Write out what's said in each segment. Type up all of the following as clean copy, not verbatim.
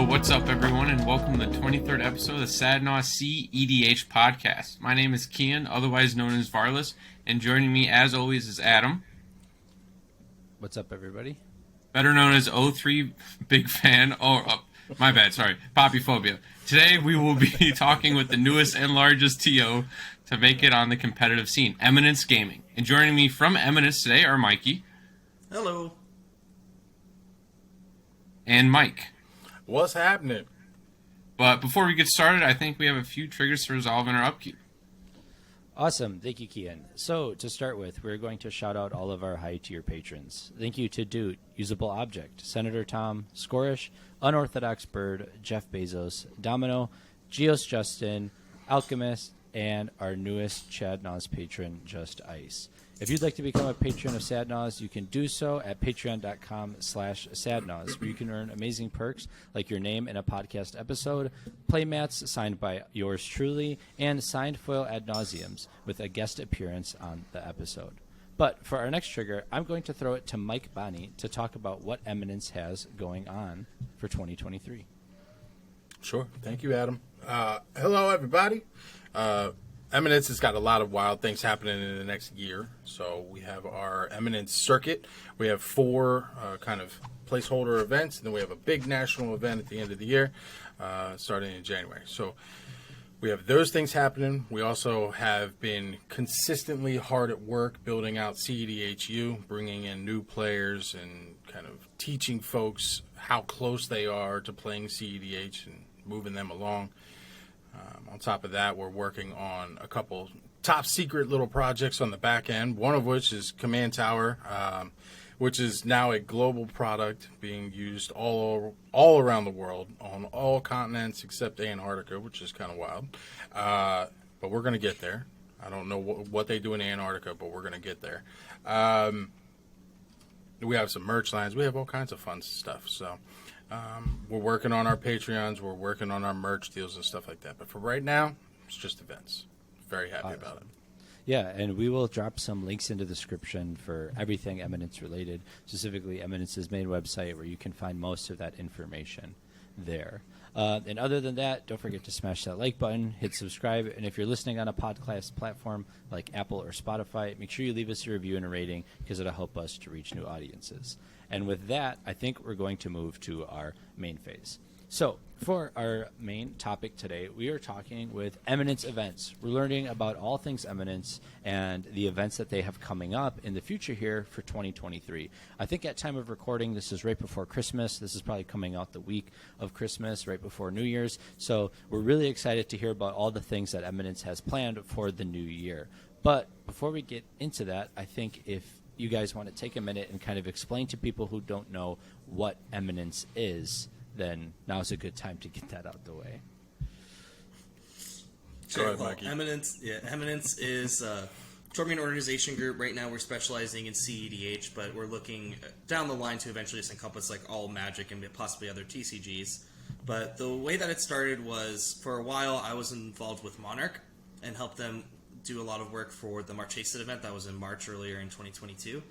What's up, everyone, and welcome to the 23rd episode of the Naus cEDH podcast. My name is Kian, otherwise known as Varlas, and joining me, as always, is Adam. What's up, everybody? Better known as O3 Big Fan. My bad, sorry. Poppyphobia. Today, we will be talking with the newest and largest TO to make it on the competitive scene, Eminence Gaming. And joining me from Eminence today are Mikey. Hello. And Mike. What's happening? But before we get started, I think we have a few triggers to resolve in our upkeep. Awesome. Thank you, Kian. So, to start with, we're going to shout out all of our high-tier patrons. Thank you to Dude, Usable Object, Senator Tom, Scorish, Unorthodox Bird, Jeff Bezos, Domino, Geos Justin, Alchemist, and our newest Chad Naus patron, Just Ice. If you'd like to become a patron of SadNaus, you can do so at patreon.com/SadNaus, where you can earn amazing perks like your name in a podcast episode, playmats signed by yours truly, and signed foil ad nauseums with a guest appearance on the episode. But for our next trigger, I'm going to throw it to Mike Bani to talk about what Eminence has going on for 2023. Sure. Thank you, Adam. Hello, everybody. Eminence has got a lot of wild things happening in the next year. So we have our Eminence circuit. We have 4 kind of placeholder events, and then we have a big national event at the end of the year, starting in January. So we have those things happening. We also have been consistently hard at work building out cEDHU, bringing in new players and kind of teaching folks how close they are to playing cEDH and moving them along. On top of that, we're working on a couple top secret little projects on the back end, one of which is Command Tower, which is now a global product being used all around the world on all continents except Antarctica, which is kind of wild. But we're going to get there. I don't know what they do in Antarctica, but we're going to get there. We have some merch lines. We have all kinds of fun stuff. So we're working on our Patreons. We're working on our merch deals and stuff like that. But for right now, it's just events. Very happy about it. Yeah, and we will drop some links in the description for everything Eminence related, specifically Eminence's main website, where you can find most of that information there. And other than that, don't forget to smash that like button, hit subscribe, and if you're listening on a podcast platform like Apple or Spotify, make sure you leave us a review and a rating because it'll help us to reach new audiences. And with that, I think we're going to move to our main phase. So, for our main topic today, we are talking with Eminence Events. We're learning about all things Eminence and the events that they have coming up in the future here for 2023. I think at time of recording, this is right before Christmas. This is probably coming out the week of Christmas, right before New Year's. So we're really excited to hear about all the things that Eminence has planned for the new year. But before we get into that, I think if you guys want to take a minute and kind of explain to people who don't know what Eminence is, then now's a good time to get that out the way. Sure. Well, Eminence is a tournament organization group. Right now we're specializing in cEDH, but we're looking down the line to eventually just encompass like all Magic and possibly other TCGs. But the way that it started was, for a while I was involved with Monarch and helped them do a lot of work for the March Chase event that was in March earlier in 2022,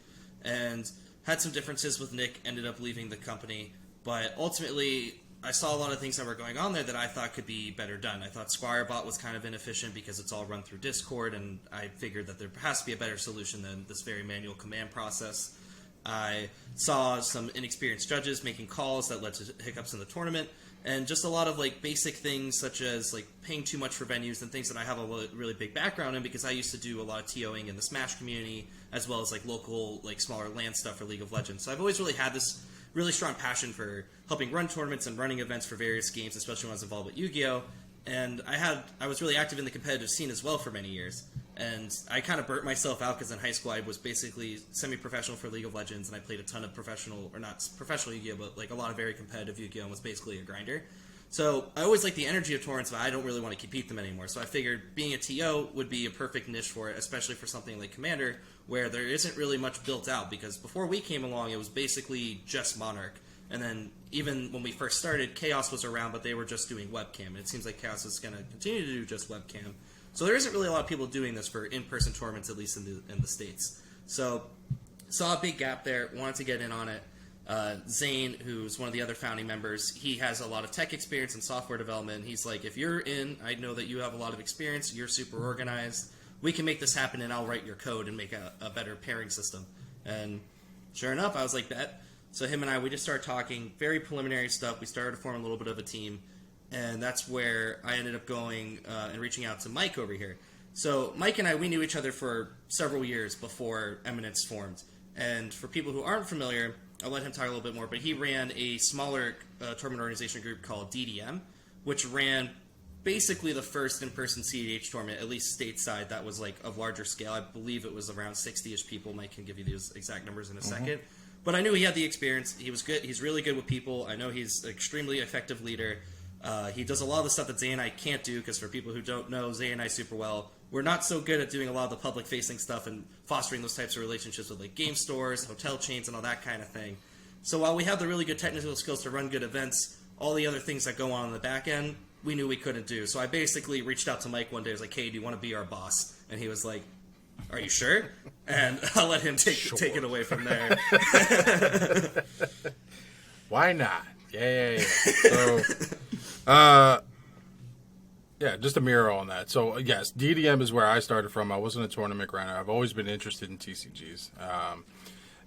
and had some differences with Nick, ended up leaving the company. But ultimately, I saw a lot of things that were going on there that I thought could be better done. I thought SquireBot was kind of inefficient because it's all run through Discord, and I figured that there has to be a better solution than this very manual command process. I saw some inexperienced judges making calls that led to hiccups in the tournament, and just a lot of like basic things such as like paying too much for venues and things that I have a really big background in because I used to do a lot of TOing in the Smash community as well as like local like smaller LAN stuff for League of Legends. So I've always really had this really strong passion for helping run tournaments and running events for various games, especially when I was involved with Yu-Gi-Oh! And I was really active in the competitive scene as well for many years. And I kind of burnt myself out because in high school I was basically semi-professional for League of Legends, and I played a ton of professional, or not professional Yu-Gi-Oh!, but like a lot of very competitive Yu-Gi-Oh! And was basically a grinder. So I always liked the energy of tournaments, but I don't really want to compete them anymore. So I figured being a TO would be a perfect niche for it, especially for something like Commander, where there isn't really much built out. Because before we came along, it was basically just Monarch. And then even when we first started, Chaos was around, but they were just doing webcam. And it seems like Chaos is going to continue to do just webcam. So there isn't really a lot of people doing this for in-person tournaments, at least in the States. So saw a big gap there, wanted to get in on it. Zane, who's one of the other founding members, he has a lot of tech experience in software development. He's like, if you're in, I know that you have a lot of experience, you're super organized, we can make this happen and I'll write your code and make a better pairing system. And sure enough, I was like, bet. So him and I, we just started talking, very preliminary stuff. We started to form a little bit of a team. And that's where I ended up going and reaching out to Mike over here. So Mike and I, we knew each other for several years before Eminence formed. And for people who aren't familiar, I'll let him talk a little bit more, but he ran a smaller tournament organization group called DDM, which ran basically the first in-person cEDH tournament, at least stateside, that was like of larger scale. I believe it was around 60-ish people. Mike can give you those exact numbers in a second. But I knew he had the experience. He was good. He's really good with people. I know he's an extremely effective leader. He does a lot of the stuff that Zay and I can't do, because for people who don't know Zay and I super well, we're not so good at doing a lot of the public-facing stuff and fostering those types of relationships with like game stores, hotel chains, and all that kind of thing. So while we have the really good technical skills to run good events, all the other things that go on the back end, we knew we couldn't do. So I basically reached out to Mike one day. I was like, hey, do you want to be our boss? And he was like, are you sure? And I'll let him take it away from there. Why not? Yeah. So, yeah, just a mirror on that. So, yes, DDM is where I started from. I wasn't a tournament runner. I've always been interested in TCGs.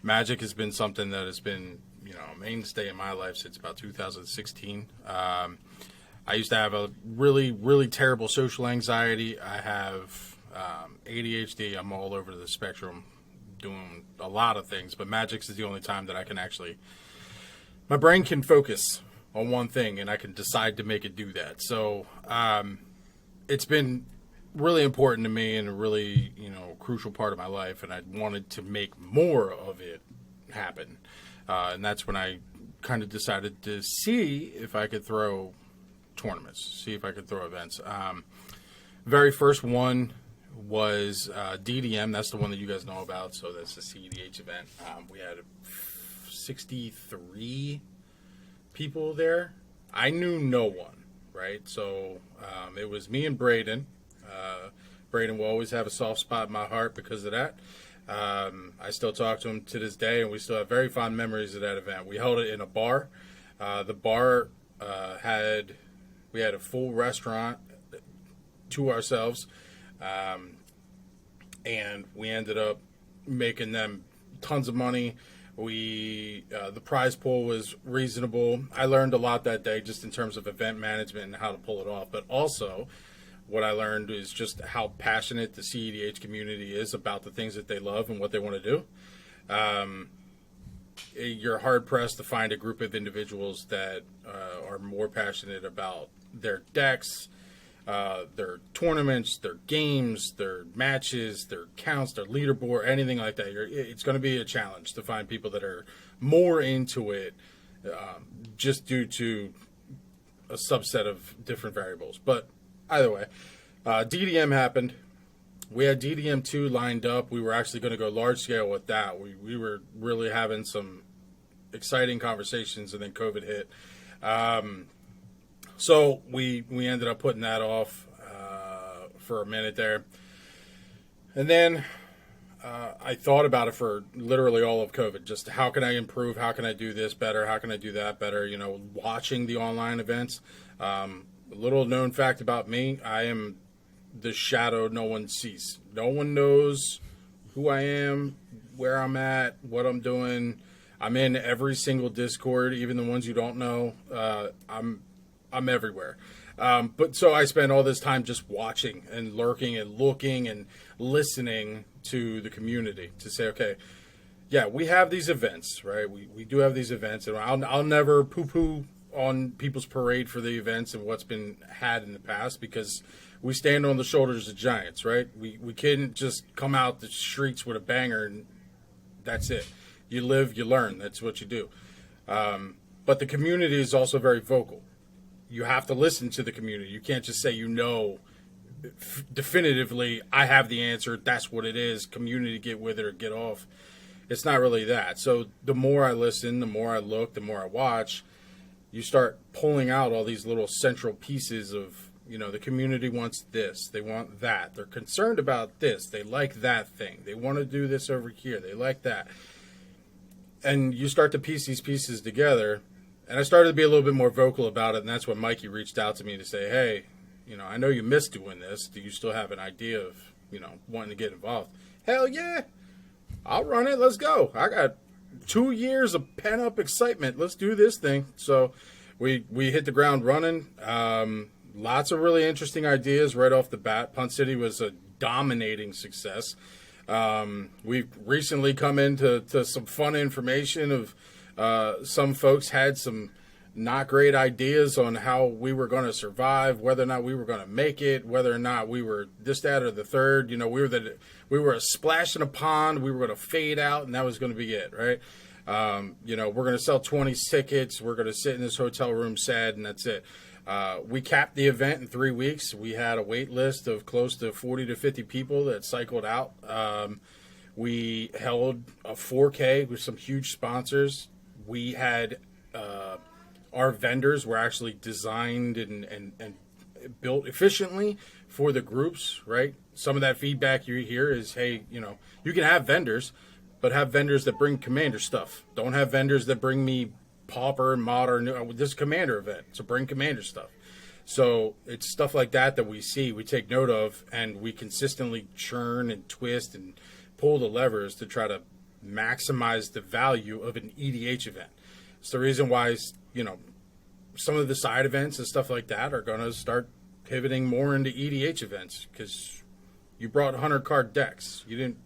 Magic has been something that has been, a mainstay in my life since about 2016. I used to have a really, really terrible social anxiety. I have ADHD. I'm all over the spectrum doing a lot of things, but Magic's is the only time that I can actually, my brain can focus on one thing and I can decide to make it do that. So it's been really important to me and a really, crucial part of my life, and I wanted to make more of it happen. And that's when I kind of decided to see if I could throw tournaments, see if I could throw events. Very first one was DDM. That's the one that you guys know about. So that's the cEDH event. We had 63 people there. I knew no one, right? So it was me and Braden. Braden will always have a soft spot in my heart because of that. I still talk to him to this day, and we still have very fond memories of that event. We held it in a bar. The bar we had a full restaurant to ourselves, and we ended up making them tons of money. The prize pool was reasonable. I learned a lot that day just in terms of event management and how to pull it off, but also what I learned is just how passionate the cEDH community is about the things that they love and what they want to do. You're hard-pressed to find a group of individuals that are more passionate about their decks, their tournaments, their games, their matches, their counts, their leaderboard, anything like that. It's going to be a challenge to find people that are more into it just due to a subset of different variables. But either way, DDM happened. We had DDM 2 lined up. We were actually going to go large scale with that. We were really having some exciting conversations, and then COVID hit. So we ended up putting that off for a minute there. And then I thought about it for literally all of COVID. Just how can I improve? How can I do this better? How can I do that better? Watching the online events. A little known fact about me, I am the shadow no one sees. No one knows who I am, where I'm at, what I'm doing. I'm in every single Discord, even the ones you don't know. I'm everywhere. But so I spend all this time just watching and lurking and looking and listening to the community to say, okay, yeah, we have these events, right? We do have these events, and I'll never poo-poo on people's parade for the events and what's been had in the past, because we stand on the shoulders of giants, right? We couldn't just come out the streets with a banger and that's it. You live, you learn. That's what you do. But the community is also very vocal. You have to listen to the community. You can't just say, definitively, I have the answer. That's what it is. Community, get with it or get off. It's not really that. So the more I listen, the more I look, the more I watch, you start pulling out all these little central pieces of, the community wants this, they want that, they're concerned about this, they like that thing, they want to do this over here, they like that. and you start to piece these pieces together. And I started to be a little bit more vocal about it, and that's when Mikey reached out to me to say, hey, I know you missed doing this. Do you still have an idea of, wanting to get involved? Hell yeah. I'll run it. Let's go. I got 2 years of pent-up excitement. Let's do this thing. So we hit the ground running. Lots of really interesting ideas right off the bat. Punt City was a dominating success. We've recently come into some fun information of some folks had some not great ideas on how we were going to survive, whether or not we were going to make it, whether or not we were this, that, or the third. We were a splash in a pond. We were going to fade out, and that was going to be it, right? We're going to sell 20 tickets. We're going to sit in this hotel room sad, and that's it. We capped the event in 3 weeks. We had a wait list of close to 40 to 50 people that cycled out. We held a 4K with some huge sponsors. We had our vendors were actually designed and built efficiently for the groups, right? Some of that feedback you hear is, hey, you can have vendors, but have vendors that bring Commander stuff. Don't have vendors that bring me Pauper and Modern. This is a Commander event, so bring Commander stuff. So it's stuff like that we see, we take note of, and we consistently churn and twist and pull the levers to try to maximize the value of an EDH event. It's the reason why, some of the side events and stuff like that are going to start pivoting more into EDH events because you brought 100-card decks. You didn't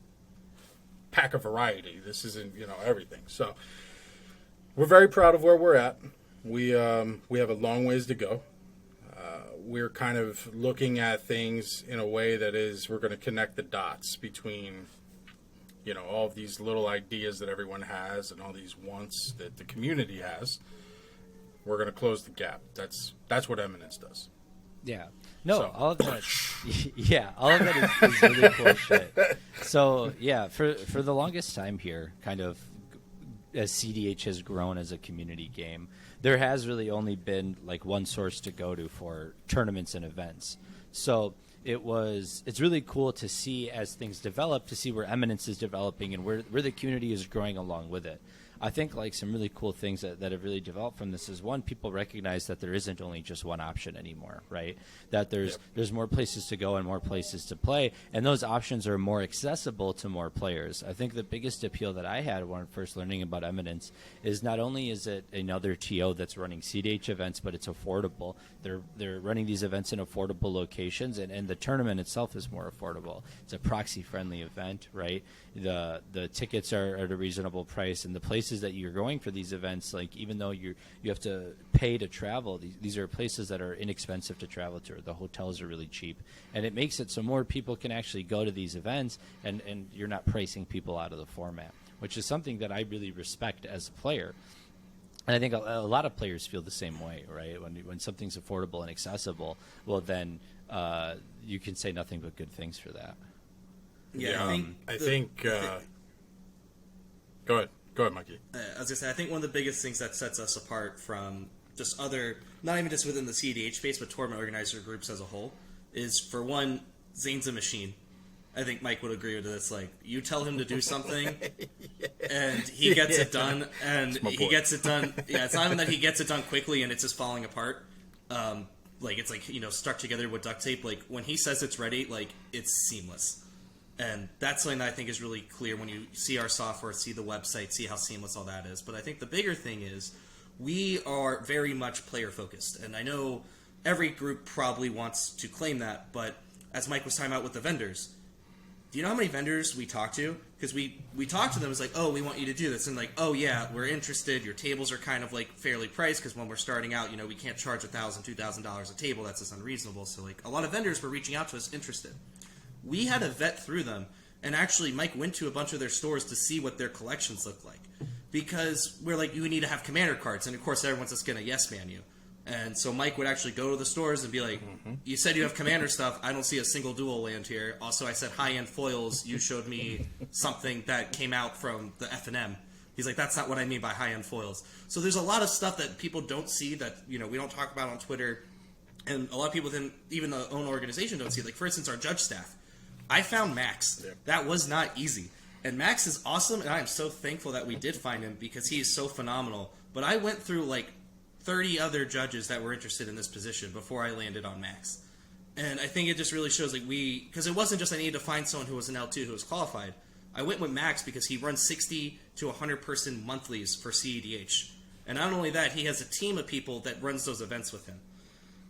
pack a variety. This isn't, everything. So we're very proud of where we're at. We have a long ways to go. We're kind of looking at things in a way that is we're going to connect the dots between all of these little ideas that everyone has and all these wants that the community has. We're going to close the gap. That's what Eminence does. Yeah. No, So. all of that. Yeah, all of that is really cool shit. So yeah, for the longest time here, kind of as cEDH has grown as a community game, there has really only been like one source to go to for tournaments and events. So it's really cool to see as things develop, to see where Eminence is developing and where the community is growing along with it. I think like some really cool things that have really developed from this is, one, people recognize that there isn't only just one option anymore, right? That there's more places to go and more places to play, and those options are more accessible to more players. I think the biggest appeal that I had when first learning about Eminence is not only is it another TO that's running cEDH events, but it's affordable. They're running these events in affordable locations, and the tournament itself is more affordable. It's a proxy-friendly event, right? The tickets are at a reasonable price, and the places that you're going for these events, like even though you have to pay to travel, these are places that are inexpensive to travel to. The hotels are really cheap, and it makes it so more people can actually go to these events, and you're not pricing people out of the format, which is something that I really respect as a player. And I think a lot of players feel the same way, right? When something's affordable and accessible, well then you can say nothing but good things for that. Yeah, I think go ahead, Mikey. I was gonna say, I think one of the biggest things that sets us apart from just other, not even just within the cEDH space, but tournament organizer groups as a whole, is for one, Zane's a machine. I think Mike would agree with this. Like, you tell him to do something, and he gets it done, and he gets it done. Yeah, it's not even that he gets it done quickly and it's just falling apart. Like, it's like, stuck together with duct tape. Like, when he says it's ready, like, it's seamless. And that's something that I think is really clear when you see our software, see the website, see how seamless all that is. But I think the bigger thing is we are very much player-focused. And I know every group probably wants to claim that, but as Mike was talking about with the vendors, do you know how many vendors we talk to? Because we talk to them, it's like, oh, we want you to do this. And like, oh, yeah, we're interested. Your tables are kind of like fairly priced because when we're starting out, we can't charge $1,000, $2,000 a table. That's just unreasonable. So like a lot of vendors were reaching out to us interested. We had to vet through them, and actually Mike went to a bunch of their stores to see what their collections look like. Because we're like, you need to have commander cards, and of course everyone's just going to yes man you. And so Mike would actually go to the stores and be like, you said you have commander stuff, I don't see a single dual land here. Also, I said high-end foils, you showed me something that came out from the F&M. He's like, that's not what I mean by high-end foils. So there's a lot of stuff that people don't see that, we don't talk about on Twitter, and a lot of people within even the own organization don't see. Like, for instance, our judge staff. I found Max. Yeah. That was not easy. And Max is awesome, and I am so thankful that we did find him because he is so phenomenal. But I went through like 30 other judges that were interested in this position before I landed on Max. And I think it just really shows like because it wasn't just I needed to find someone who was an L2 who was qualified. I went with Max because he runs 60 to 100 person monthlies for cEDH. And not only that, he has a team of people that runs those events with him.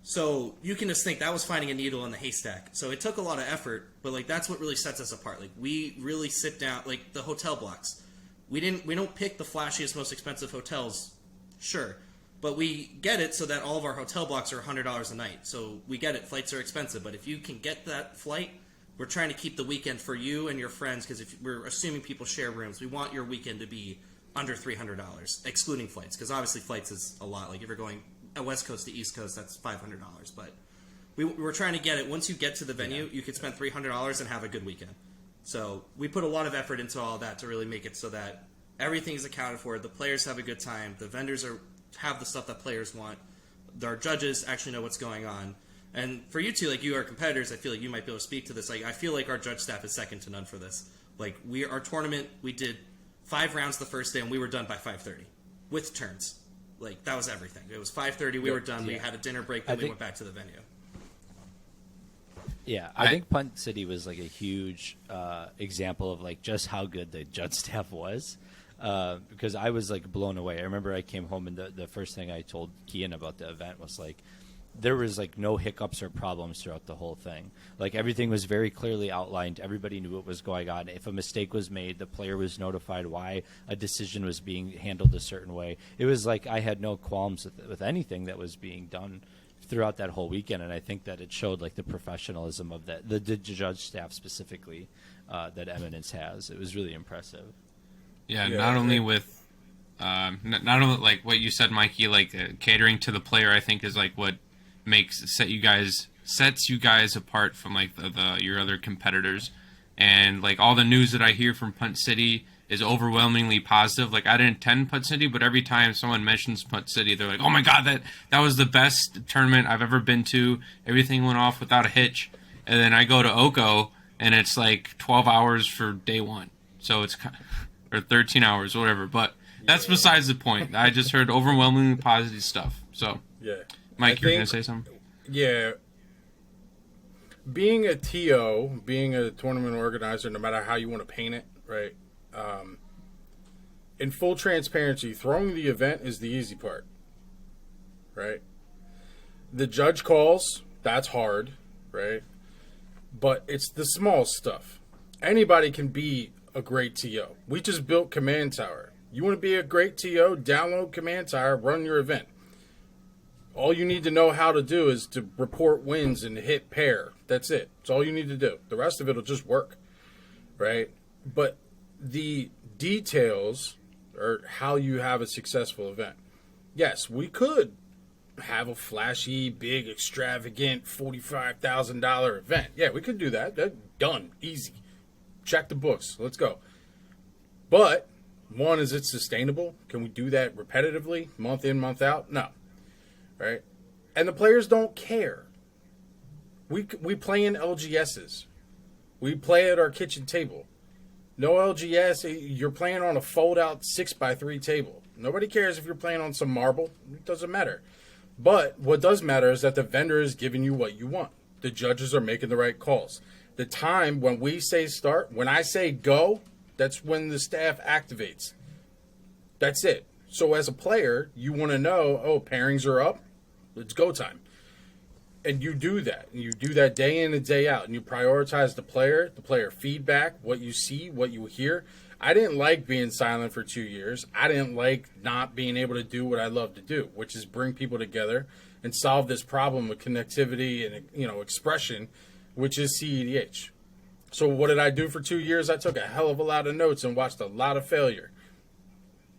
So you can just think that was finding a needle in the haystack. So it took a lot of effort, but like that's what really sets us apart. Like we really sit down, like the hotel blocks. We don't pick the flashiest, most expensive hotels, sure, but we get it so that all of our hotel blocks are $100 a night. So we get it, flights are expensive, but if you can get that flight, we're trying to keep the weekend for you and your friends because if we're assuming people share rooms, we want your weekend to be under $300, excluding flights, because obviously flights is a lot. Like if you're going West Coast to East Coast, that's $500. But we're trying to get it. Once you get to the venue, you can spend $300 and have a good weekend. So we put a lot of effort into all that to really make it so that everything is accounted for. The players have a good time. The vendors have the stuff that players want. Our judges actually know what's going on. And for you two, like you are competitors, I feel like you might be able to speak to this. Like I feel like our judge staff is second to none for this. Like our tournament, we did 5 rounds the first day and we were done by 5:30 with turns. Like that was everything. It was 5:30. We were done. We had a dinner break. Then we went back to the venue. Yeah, I think Punt City was like a huge example of like just how good the judge staff was. Because I was like blown away. I remember I came home and the first thing I told Kian about the event was like there was like no hiccups or problems throughout the whole thing. Like everything was very clearly outlined. Everybody knew what was going on. If a mistake was made, the player was notified why a decision was being handled a certain way. It was like I had no qualms with anything that was being done throughout that whole weekend, and I think that it showed like the professionalism of the judge staff specifically that Eminence has. It was really impressive. Yeah, not only with not only like what you said, Mikey, like catering to the player, I think is like what sets you guys apart from like your other competitors. And like all the news that I hear from Punt City is overwhelmingly positive. Like I didn't attend Punt City, but every time someone mentions Punt City, they're like, "Oh my god, that was the best tournament I've ever been to. Everything went off without a hitch." And then I go to Oko, and it's like 12 hours for day one, so it's or 13 hours, whatever. But that's besides the point. I just heard overwhelmingly positive stuff. So yeah, Mike, you're gonna say something? Yeah. Being a TO, being a tournament organizer, no matter how you want to paint it, right? In full transparency, throwing the event is the easy part, right? The judge calls, that's hard, right? But it's the small stuff. Anybody can be a great TO. We just built Command Tower. You want to be a great TO, download Command Tower, run your event. All you need to know how to do is to report wins and hit pair. That's it. That's all you need to do. The rest of it will just work, right? But the details are how you have a successful event. Yes, we could have a flashy, big, extravagant $45,000 event. Yeah, we could do that. That's done. Easy. Check the books. Let's go. But, one, is it sustainable? Can we do that repetitively, month in, month out? No. Right? And the players don't care. We play in LGSs. We play at our kitchen table. No LGS, you're playing on a fold-out 6x3 table. Nobody cares if you're playing on some marble. It doesn't matter. But what does matter is that the vendor is giving you what you want. The judges are making the right calls. The time when we say start, when I say go, that's when the staff activates. That's it. So as a player, you want to know, oh, pairings are up. It's go time. And you do that. And you do that day in and day out. And you prioritize the player feedback, what you see, what you hear. I didn't like being silent for 2 years. I didn't like not being able to do what I love to do, which is bring people together and solve this problem of connectivity and expression, which is cEDH. So what did I do for 2 years? I took a hell of a lot of notes and watched a lot of failure.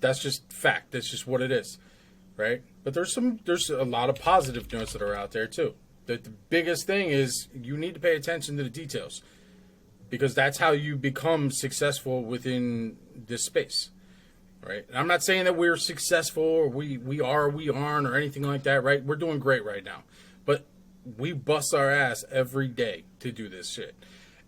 That's just fact. That's just what it is, right? But there's a lot of positive notes that are out there too. The biggest thing is you need to pay attention to the details, because that's how you become successful within this space, right? And I'm not saying that we're successful or we aren't or anything like that, right? We're doing great right now, but we bust our ass every day to do this shit,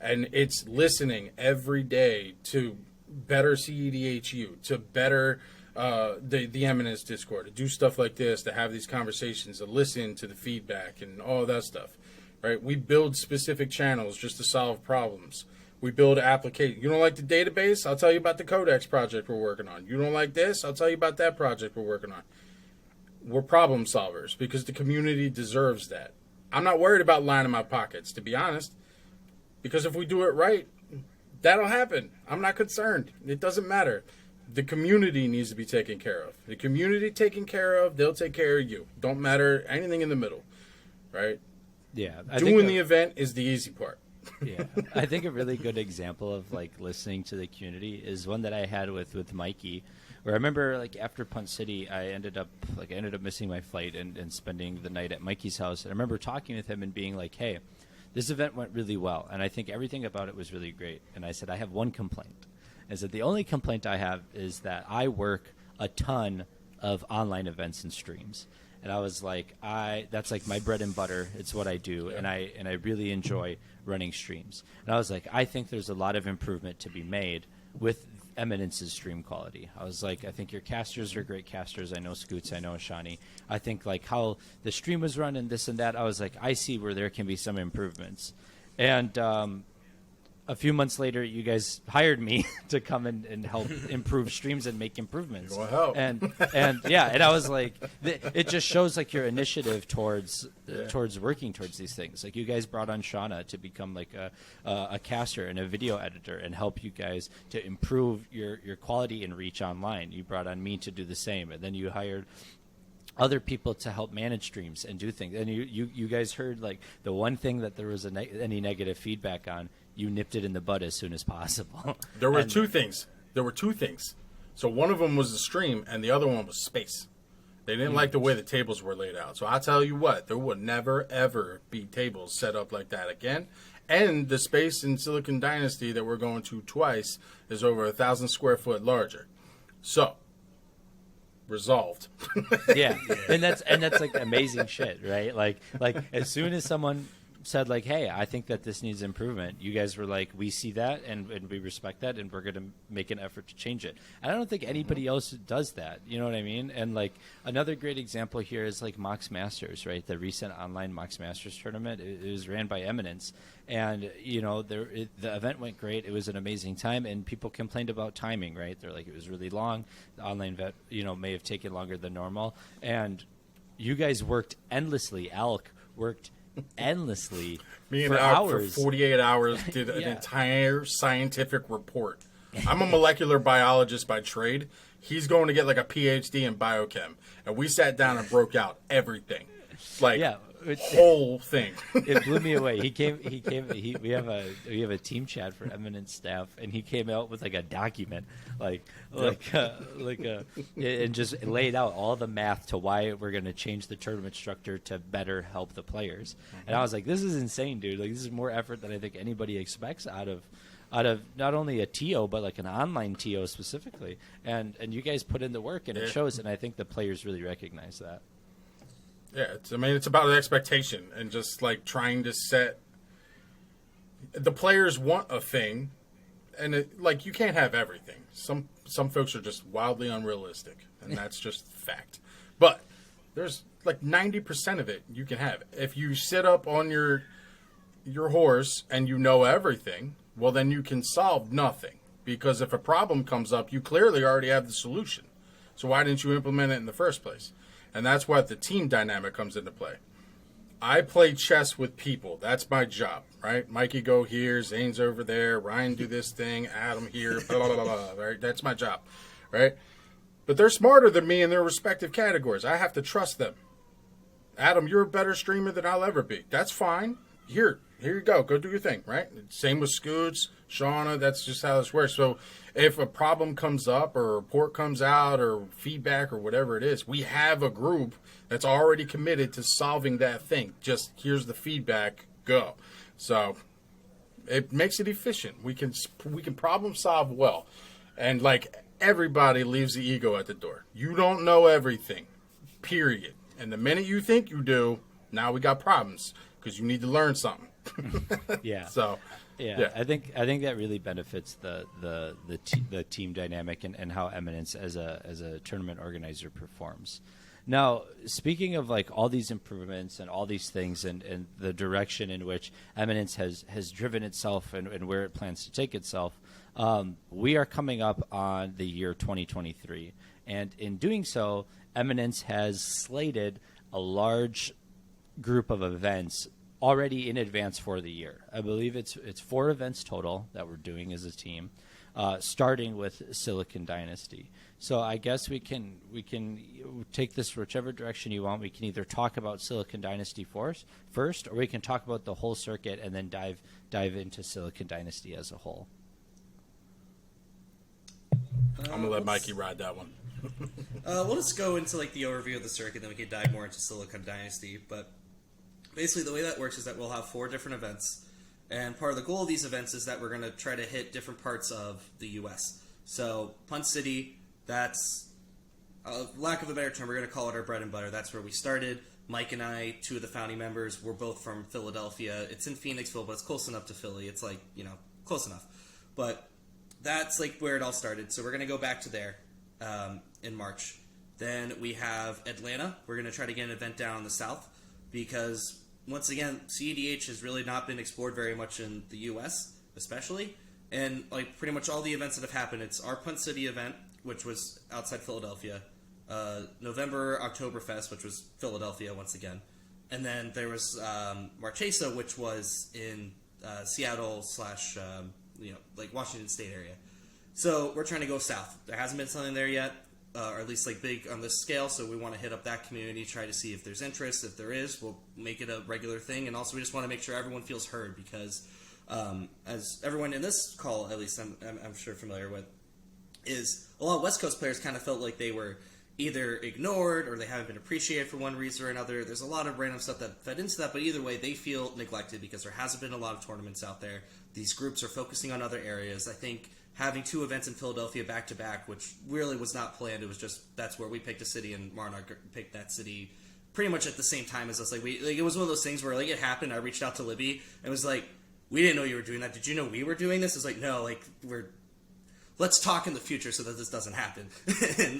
and it's listening every day to better cEDHU, to better the Eminence Discord, to do stuff like this, to have these conversations, to listen to the feedback and all that stuff, right? We build specific channels just to solve problems. We build applications. You don't like the database? I'll tell you about the Codex project we're working on. You don't like this? I'll tell you about that project we're working on. We're problem solvers because the community deserves that. I'm not worried about lining my pockets, to be honest, because if we do it right, that'll happen. I'm not concerned. It doesn't matter. The community needs to be taken care of. The community taken care of, they'll take care of you. Don't matter anything in the middle, right? Yeah. Doing the event is the easy part. Yeah, I think a really good example of like listening to the community is one that I had with Mikey, where I remember like after Punt City, I ended up missing my flight and spending the night at Mikey's house. And I remember talking with him and being like, "Hey, this event went really well, and I think everything about it was really great." And I said, "I have one complaint." I said, "The only complaint I have is that I work a ton of online events and streams." And I was like, that's like my bread and butter. It's what I do, and I really enjoy running streams. And I was like, I think there's a lot of improvement to be made with Eminence's stream quality. I was like, I think your casters are great casters. I know Scoots, I know Ashani. I think like how the stream was run and this and that. I was like, I see where there can be some improvements. And a few months later, you guys hired me to come and help improve streams and make improvements. Well, help. And yeah, and I was like, it just shows like your initiative towards working towards these things. Like you guys brought on Shauna to become like a caster and a video editor and help you guys to improve your quality and reach online. You brought on me to do the same, and then you hired other people to help manage streams and do things. And you guys heard like the one thing that there was any negative feedback on, you nipped it in the bud as soon as possible. There were two things. So one of them was the stream, and the other one was space. They didn't like the way the tables were laid out. So I'll tell you what, there would never, ever be tables set up like that again. And the space in Silicon Dynasty that we're going to twice is over 1,000 square foot larger. So, resolved. Yeah, and that's like amazing shit, right? Like as soon as someone said like, hey, I think that this needs improvement, you guys were like, we see that and we respect that and we're going to make an effort to change it. And I don't think anybody else does that, you know what I mean? And like another great example here is like Mox Masters, right? The recent online Mox Masters tournament, it was ran by Eminence, and you know the event went great. It was an amazing time, and people complained about timing, right? They're like, it was really long. The online event, you know, may have taken longer than normal, and you guys worked endlessly. Alec worked endlessly. Me and for Alec hours. for 48 hours did an entire scientific report. I'm a molecular biologist by trade. He's going to get like a PhD in biochem, and we sat down and broke out everything, like whole thing. It blew me away. We have a team chat for Eminence staff, and he came out with like a document, and just laid out all the math to why we're going to change the tournament structure to better help the players. And I was like, this is insane, dude. Like, this is more effort than I think anybody expects out of not only a TO but like an online TO specifically. And you guys put in the work, and it shows. And I think the players really recognize that. Yeah, it's about an expectation and just like trying to set. The players want a thing, and like you can't have everything. Some folks are just wildly unrealistic, and that's just fact. But there's like 90% of it you can have. If you sit up on your horse and you know everything, well then you can solve nothing, because if a problem comes up, you clearly already have the solution. So why didn't you implement it in the first place? And that's why the team dynamic comes into play. I play chess with people. That's my job, right? Mikey go here, Zane's over there, Ryan do this thing, Adam here, blah, blah, blah, blah, right? That's my job, right? But they're smarter than me in their respective categories. I have to trust them. Adam, you're a better streamer than I'll ever be. That's fine. Here you go. Go do your thing, right? Same with Scoots, Shauna. That's just how this works. So if a problem comes up or a report comes out or feedback or whatever it is, we have a group that's already committed to solving that thing. Just here's the feedback, go. So it makes it efficient. We can problem solve well. And like everybody leaves the ego at the door. You don't know everything, period. And the minute you think you do, now we got problems because you need to learn something. Yeah. So, Yeah, I think that really benefits the team dynamic and how Eminence as a tournament organizer performs. Now, speaking of like all these improvements and all these things and the direction in which Eminence has driven itself and where it plans to take itself, we are coming up on the year 2023, and in doing so, Eminence has slated a large group of events already in advance for the year. I believe it's 4 events total that we're doing as a team, starting with Silicon Dynasty. So I guess we can take this whichever direction you want. We can either talk about Silicon Dynasty first, or we can talk about the whole circuit and then dive into Silicon Dynasty as a whole. I'm gonna let Mikey ride that one. We'll just go into like the overview of the circuit, then we can dive more into Silicon Dynasty. But basically, the way that works is that we'll have 4 different events, and part of the goal of these events is that we're going to try to hit different parts of the U.S. So, Punt City, that's, lack of a better term, we're going to call it our bread and butter. That's where we started. Mike and I, 2 of the founding members, we're both from Philadelphia. It's in Phoenixville, but it's close enough to Philly. It's like, close enough. But that's like where it all started. So we're going to go back to there in March. Then we have Atlanta. We're going to try to get an event down in the south because, once again, cEDH has really not been explored very much in the U.S., especially. And like pretty much all the events that have happened, it's our Punt City event, which was outside Philadelphia, November Oktoberfest, which was Philadelphia once again, and then there was Marchesa, which was in Seattle / like Washington State area. So we're trying to go south. There hasn't been something there yet, or at least like big on this scale. So we want to hit up that community, try to see if there's interest. If there is, we'll make it a regular thing. And also we just want to make sure everyone feels heard because, as everyone in this call, at least I'm sure familiar with, is a lot of West Coast players kind of felt like they were either ignored or they haven't been appreciated for one reason or another. There's a lot of random stuff that fed into that, but either way, they feel neglected because there hasn't been a lot of tournaments out there. These groups are focusing on other areas. I think having 2 events in Philadelphia back-to-back, which really was not planned, it was just that's where we picked a city, and Marnock picked that city pretty much at the same time as us. It was one of those things where it happened. I reached out to Libby and was like, "We didn't know you were doing that. Did you know we were doing this?" It's like, "No, let's talk in the future so that this doesn't happen."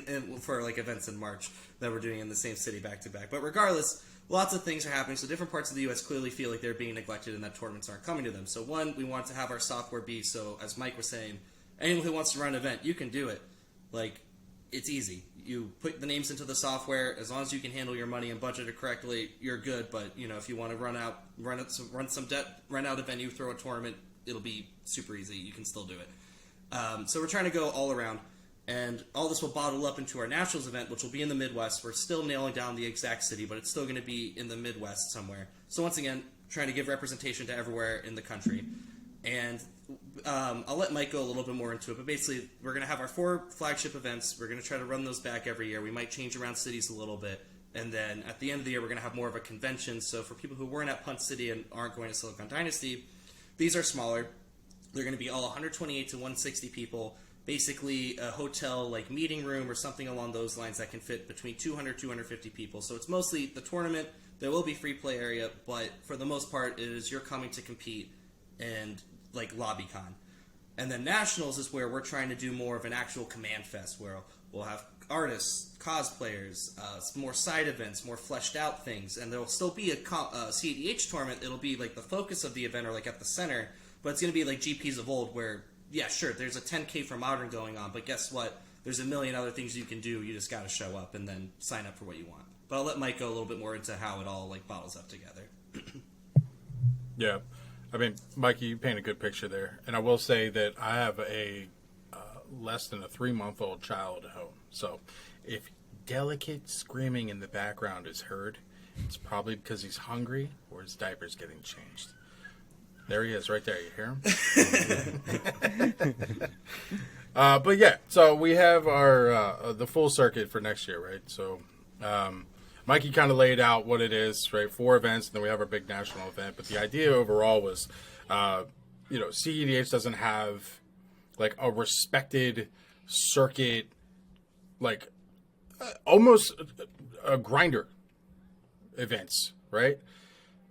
and for events in March that we're doing in the same city back to back. But regardless, lots of things are happening. So different parts of the U.S. clearly feel like they're being neglected and that tournaments aren't coming to them. So one, we want to have our software be so, as Mike was saying, anyone who wants to run an event, you can do it. It's easy. You put the names into the software. As long as you can handle your money and budget it correctly, you're good. But if you want to run out a venue, throw a tournament, it'll be super easy. You can still do it. So we're trying to go all around, and all this will bottle up into our Nationals event, which will be in the Midwest. We're still nailing down the exact city, but it's still going to be in the Midwest somewhere. So once again, trying to give representation to everywhere in the country. And I'll let Mike go a little bit more into it, but basically we're going to have our 4 flagship events. We're going to try to run those back every year. We might change around cities a little bit. And then at the end of the year, we're going to have more of a convention. So for people who weren't at Punt City and aren't going to Silicon Dynasty, these are smaller. They're going to be all 128 to 160 people, basically a hotel meeting room or something along those lines that can fit between 200 250 people. So it's mostly the tournament. There will be free play area, but for the most part, it is you're coming to compete and LobbyCon. And then Nationals is where we're trying to do more of an actual command fest where we'll have artists, cosplayers, more side events, more fleshed out things, and there will still be a cEDH tournament. It'll be the focus of the event or at the center. But it's going to be like GPs of old where, yeah, sure, there's a 10K for Modern going on, but guess what? There's a million other things you can do. You just got to show up and then sign up for what you want. But I'll let Mike go a little bit more into how it all bottles up together. Yeah. I mean, Mikey, you paint a good picture there. And I will say that I have a less than a 3-month-old child at home. So if delicate screaming in the background is heard, it's probably because he's hungry or his diaper's getting changed. There he is, right there. You hear him? But yeah, so we have our the full circuit for next year, right? So Mikey kind of laid out what it is, right? 4 events, and then we have our big national event. But the idea overall was, cEDH doesn't have a respected circuit, almost a grinder events, right?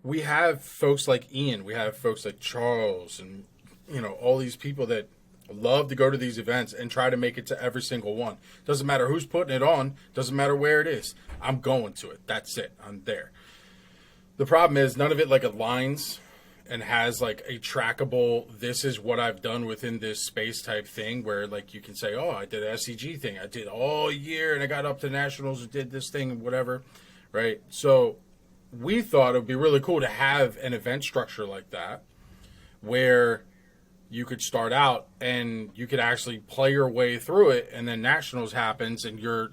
we have folks like Ian, we have folks like Charles, and all these people that love to go to these events and try to make it to every single one. Doesn't matter who's putting it on, doesn't matter where it is. I'm going to it. That's it. I'm there. The problem is none of it like aligns and has like a trackable, this is what I've done within this space type thing where like you can say, oh, I did an SCG thing. I did all year and I got up to nationals and did this thing and whatever. Right. So we thought it would be really cool to have an event structure like that where you could start out and you could actually play your way through it, and then nationals happens and you're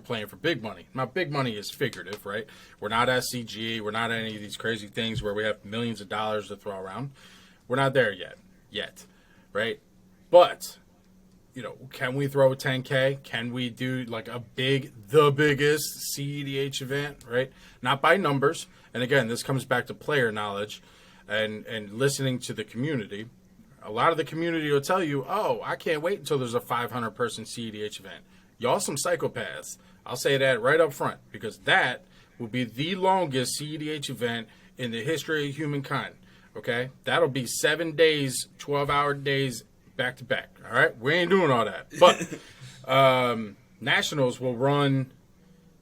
playing for big money. Now, big money is figurative, right? We're not SCG. We're not any of these crazy things where we have millions of dollars to throw around. We're not there yet, right? But, can we throw a 10K? Can we do like the biggest cEDH event, right? Not by numbers. And again, this comes back to player knowledge and listening to the community. A lot of the community will tell you, oh, I can't wait until there's a 500-person cEDH event. Y'all some psychopaths. I'll say that right up front, because that will be the longest cEDH event in the history of humankind, okay? That'll be 7 days, 12-hour days back to back, all right? We ain't doing all that. But nationals will run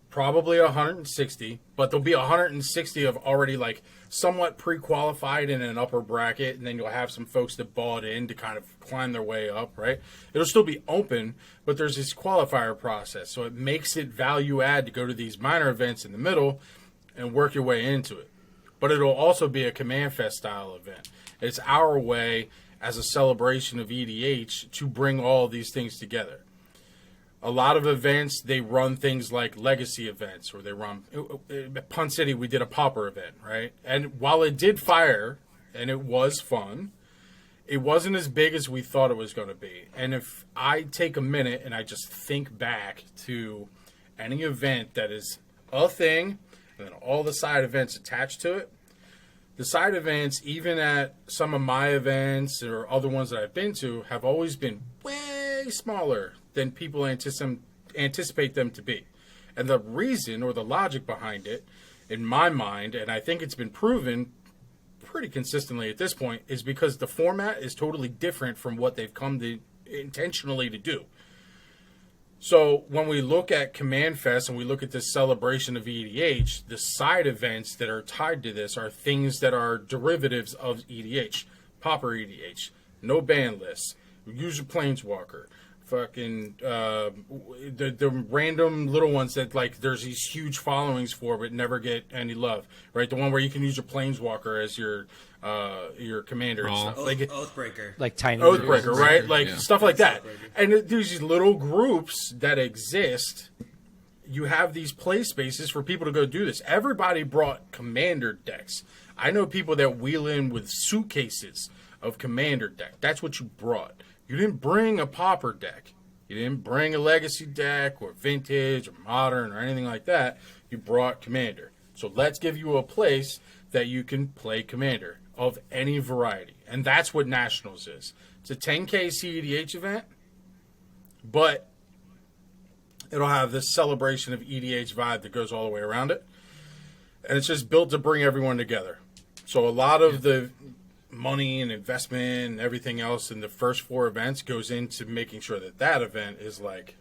probably 160, but there'll be 160 of already like somewhat pre-qualified in an upper bracket, and then you'll have some folks that bought in to kind of climb their way up, right? It'll still be open, but there's this qualifier process, so it makes it value add to go to these minor events in the middle and work your way into it. But it'll also be a Command Fest style event. It's our way as a celebration of EDH to bring all these things together. A lot of events, they run things like legacy events, or they run Pun City. We did a Pauper event, right? And while it did fire and it was fun, it wasn't as big as we thought it was going to be. And if I take a minute and I just think back to any event that is a thing and then all the side events attached to it, the side events, even at some of my events or other ones that I've been to, have always been way smaller than people anticipate them to be. And the reason or the logic behind it, in my mind, and I think it's been proven pretty consistently at this point, is because the format is totally different from what they've come to intentionally to do. So when we look at Command Fest and we look at this celebration of EDH, the side events that are tied to this are things that are derivatives of EDH. Pauper EDH, no ban lists, user Planeswalker, fucking the random little ones that like there's these huge followings for but never get any love, right? The one where you can use your Planeswalker as your commander and stuff. Oathbreaker. Like tiny Oathbreaker, right? Like stuff like that. Oathbreaker. And there's these little groups that exist. You have these play spaces for people to go do this. Everybody brought commander decks. I know people that wheel in with suitcases of commander deck. That's what you brought. You didn't bring a Pauper deck. You didn't bring a legacy deck or vintage or modern or anything like that. You brought commander. So let's give you a place that you can play commander of any variety. And that's what Nationals is. It's a 10K cEDH event, but it'll have this celebration of EDH vibe that goes all the way around it. And it's just built to bring everyone together. So a lot of the money and investment and everything else in the first 4 events goes into making sure that that event is like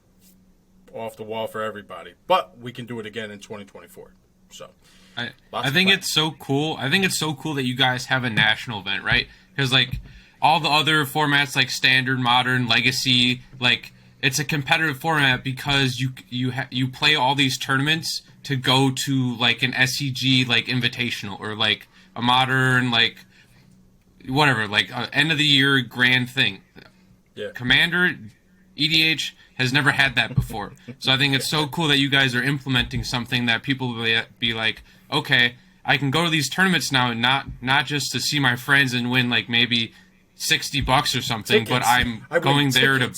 off the wall for everybody. But we can do it again in 2024. So I think it's so cool. I think it's so cool that you guys have a national event, right? Because like all the other formats, like standard, modern, legacy, like it's a competitive format because you play all these tournaments to go to like an SCG like invitational or like a modern like whatever, like end of the year grand thing. Yeah. Commander EDH has never had that before. So I think it's so cool that you guys are implementing something that people will be like, okay, I can go to these tournaments now and not just to see my friends and win like maybe $60 or something, Tickets. but I'm going there to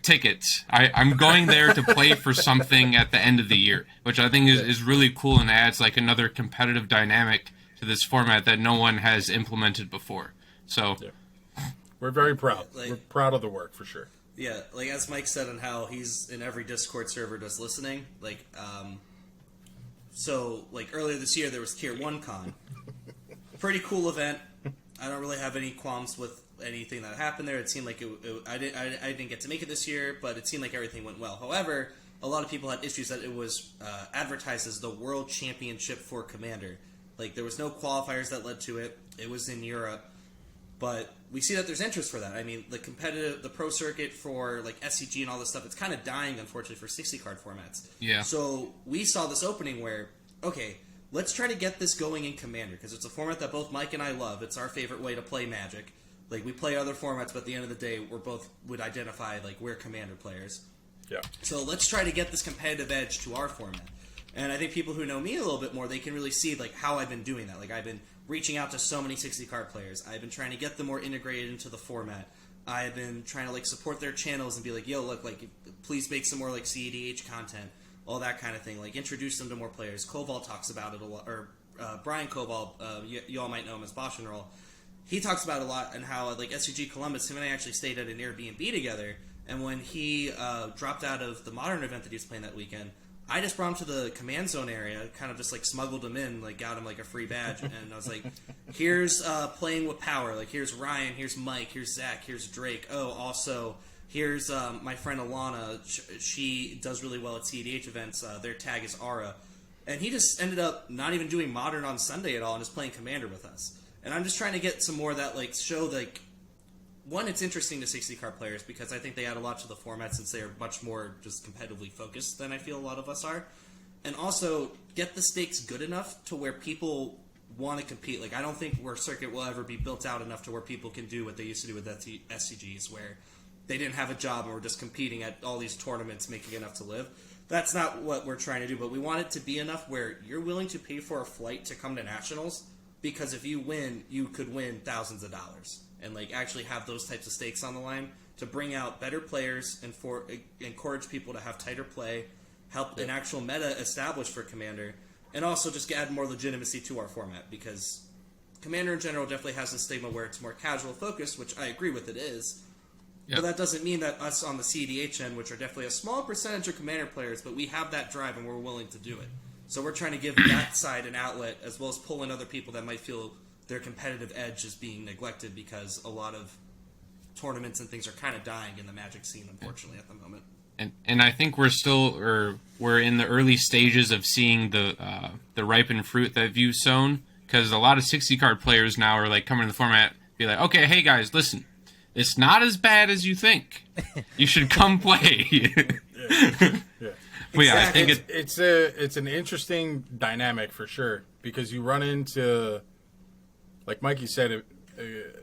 tickets. I'm going there to play for something at the end of the year, which I think is really cool and adds like another competitive dynamic to this format that no one has implemented before. So we're very proud. Like, we're proud of the work for sure. Yeah, like as Mike said, on how he's in every Discord server just listening. Like, so like earlier this year there was Tier 1 Con, pretty cool event. I don't really have any qualms with anything that happened there. It seemed like I didn't get to make it this year, but it seemed like everything went well. However, a lot of people had issues that it was advertised as the World Championship for Commander. Like, there was no qualifiers that led to it. It was in Europe. But we see that there's interest for that. I mean, the pro circuit for, like, SCG and all this stuff, it's kind of dying, unfortunately, for 60-card formats. Yeah. So we saw this opening where, okay, let's try to get this going in Commander, because it's a format that both Mike and I love. It's our favorite way to play Magic. Like, we play other formats, but at the end of the day, would identify, like, we're Commander players. Yeah. So let's try to get this competitive edge to our format. And I think people who know me a little bit more, they can really see, like, how I've been doing that. Like, I've been reaching out to so many 60-card players. I've been trying to get them more integrated into the format. I've been trying to, like, support their channels and be like, yo, look, like, please make some more, like, cEDH content, all that kind of thing. Like, introduce them to more players. Koval talks about it a lot, or Brian Koval, you all might know him as Bosch and Roll. He talks about it a lot, and how, like, SCG Columbus, him and I actually stayed at an Airbnb together, and when he dropped out of the Modern event that he was playing that weekend, I just brought him to the command zone area, kind of just, like, smuggled him in, like, got him, like, a free badge, and I was like, here's playing with power, like, here's Ryan, here's Mike, here's Zach, here's Drake, oh, also, here's my friend Alana, she does really well at cEDH events, their tag is Aura, and he just ended up not even doing Modern on Sunday at all, and just playing Commander with us, and I'm just trying to get some more of that, like, show, like, one, it's interesting to 60-card players because I think they add a lot to the format since they are much more just competitively focused than I feel a lot of us are. And also, get the stakes good enough to where people want to compete. Like, I don't think our circuit will ever be built out enough to where people can do what they used to do with SCGs, where they didn't have a job and were just competing at all these tournaments, making enough to live. That's not what we're trying to do, but we want it to be enough where you're willing to pay for a flight to come to Nationals, because if you win, you could win thousands of dollars. And, like, actually have those types of stakes on the line to bring out better players and encourage people to have tighter play, help an actual meta establish for Commander, and also just add more legitimacy to our format, because Commander in general definitely has a stigma where it's more casual focused, which I agree with it is. Yep. But that doesn't mean that us on the cEDH end, which are definitely a small percentage of Commander players, but we have that drive and we're willing to do it. So we're trying to give that side an outlet, as well as pull in other people that might feel their competitive edge is being neglected, because a lot of tournaments and things are kind of dying in the Magic scene, unfortunately, at the moment. And I think we're in the early stages of seeing the ripened fruit that you've sown, because a lot of 60-card players now are, like, coming to the format, be like, okay, hey guys, listen, it's not as bad as you think. You should come play. Yeah. But yeah, I think it's an interesting dynamic for sure, because you run into, like Mikey said it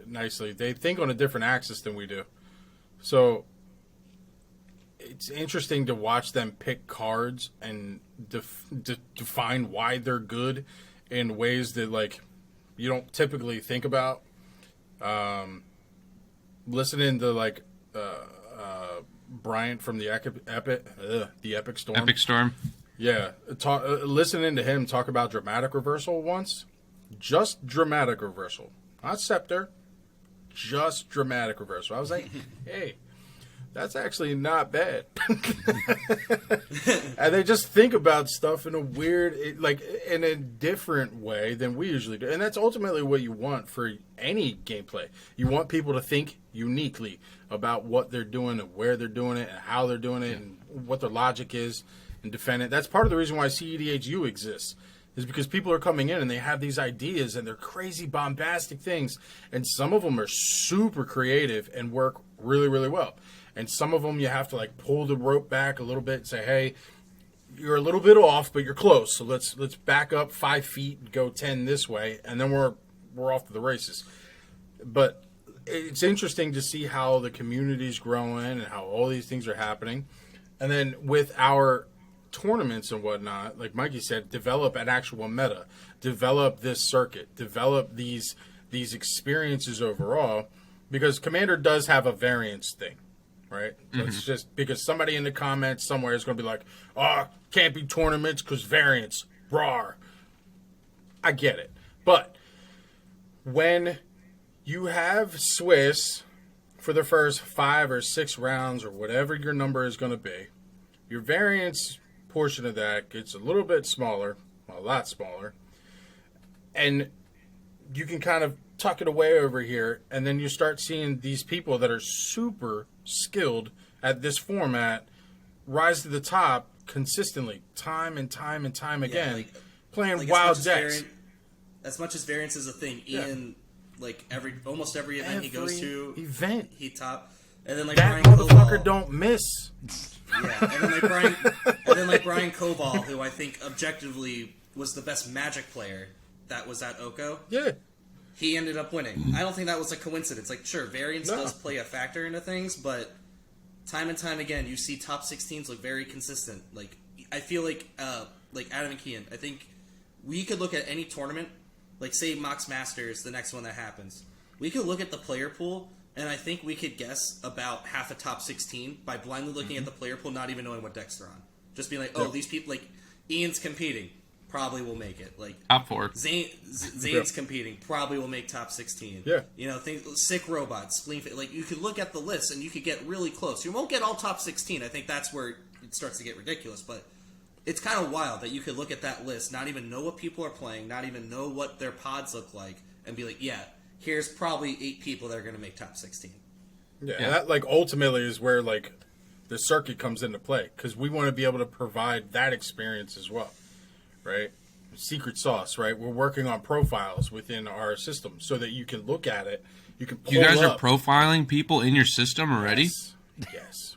nicely, they think on a different axis than we do. So it's interesting to watch them pick cards and define why they're good in ways that, like, you don't typically think about. Listening to, like, Bryant from the Epic Storm. Epic Storm. Yeah. Listening to him talk about dramatic reversal once. Just dramatic reversal. Not scepter. Just dramatic reversal. I was like, hey, that's actually not bad. And they just think about stuff in a weird, in a different way than we usually do. And that's ultimately what you want for any gameplay. You want people to think uniquely about what they're doing and where they're doing it and how they're doing it and what their logic is and defend it. That's part of the reason why cEDHU exists, is because people are coming in and they have these ideas and they're crazy bombastic things. And some of them are super creative and work really, really well. And some of them you have to, like, pull the rope back a little bit and say, hey, you're a little bit off, but you're close. So let's back up 5 feet and go 10 this way, and then we're off to the races. But it's interesting to see how the community's growing and how all these things are happening. And then with our tournaments and whatnot, like Mikey said, develop an actual meta, develop this circuit, develop these experiences overall, because Commander does have a variance thing. Right? Mm-hmm. It's just because somebody in the comments somewhere is going to be like, oh, can't be tournaments because variance. Rawr. I get it. But when you have Swiss for the first 5 or 6 rounds or whatever your number is going to be, your variance portion of that gets a little bit smaller, a lot smaller. And you can kind of tuck it away over here, and then you start seeing these people that are super skilled at this format rise to the top consistently, time and time and time again, playing wild decks. As much as variance is a thing, Ian, like almost every event he goes to, he top, and then like that Brian motherfucker Koval, don't miss. Yeah, and then like Brian Koval, who I think objectively was the best Magic player that was at Oko. Yeah. He ended up winning. I don't think that was a coincidence. Like, sure, variance does play a factor into things, but time and time again, you see top 16s look very consistent. Like, I feel like Adam and Kian, I think we could look at any tournament, like say Mox Masters, the next one that happens. We could look at the player pool, and I think we could guess about half a top 16 by blindly looking at the player pool, not even knowing what decks they're on. Just being like, oh, these people, like, Ian's competing, probably will make it. Like top 4. Zane's competing, probably will make top 16. Yeah. You know, sick robots, spleen. Like, you could look at the list and you could get really close. You won't get all top 16. I think that's where it starts to get ridiculous. But it's kind of wild that you could look at that list, not even know what people are playing, not even know what their pods look like, and be like, yeah, here's probably 8 people that are going to make top 16. Yeah, that like ultimately is where like the circuit comes into play, because we want to be able to provide that experience as well, right? Secret sauce, right? We're working on profiles within our system so that you can look at it. You can pull You guys up. are profiling people in your system already? Yes.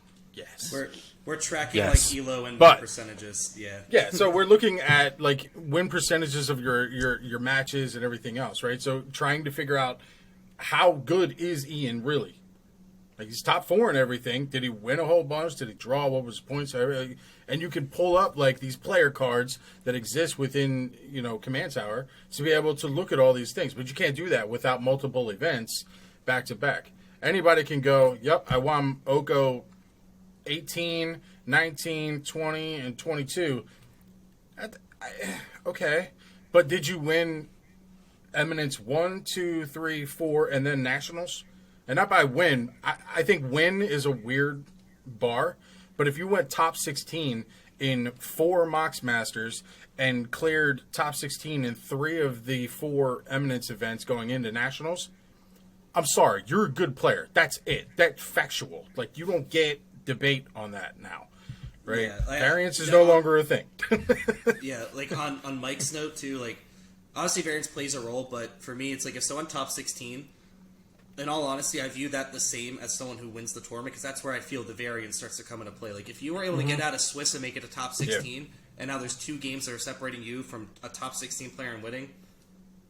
We're tracking Yes. like ELO and But- percentages. Yeah. Yeah, so we're looking at like win percentages of your matches and everything else, right? So trying to figure out how good is Ian really? Like, he's top 4 and everything. Did he win a whole bunch? Did he draw? What was his points? And you can pull up like these player cards that exist within, you know, Command Tower to be able to look at all these things. But you can't do that without multiple events back to back. Anybody can go, yep, I won Oko 18, 19, 20, and 22. Okay. But did you win Eminence 1, 2, 3, 4, and then Nationals? And not by win. I think win is a weird bar. But if you went top 16 in 4 Mox Masters and cleared top 16 in 3 of the 4 Eminence events going into Nationals, I'm sorry, you're a good player. That's it. That's factual. Like, you don't get debate on that now. Right? Yeah, Variance is no longer a thing. Yeah, like on Mike's note too, like obviously variance plays a role, but for me it's like if someone top 16, in all honesty, I view that the same as someone who wins the tournament, because that's where I feel the variance starts to come into play. Like if you were able to get out of Swiss and make it a top 16, and now there's 2 games that are separating you from a top 16 player and winning,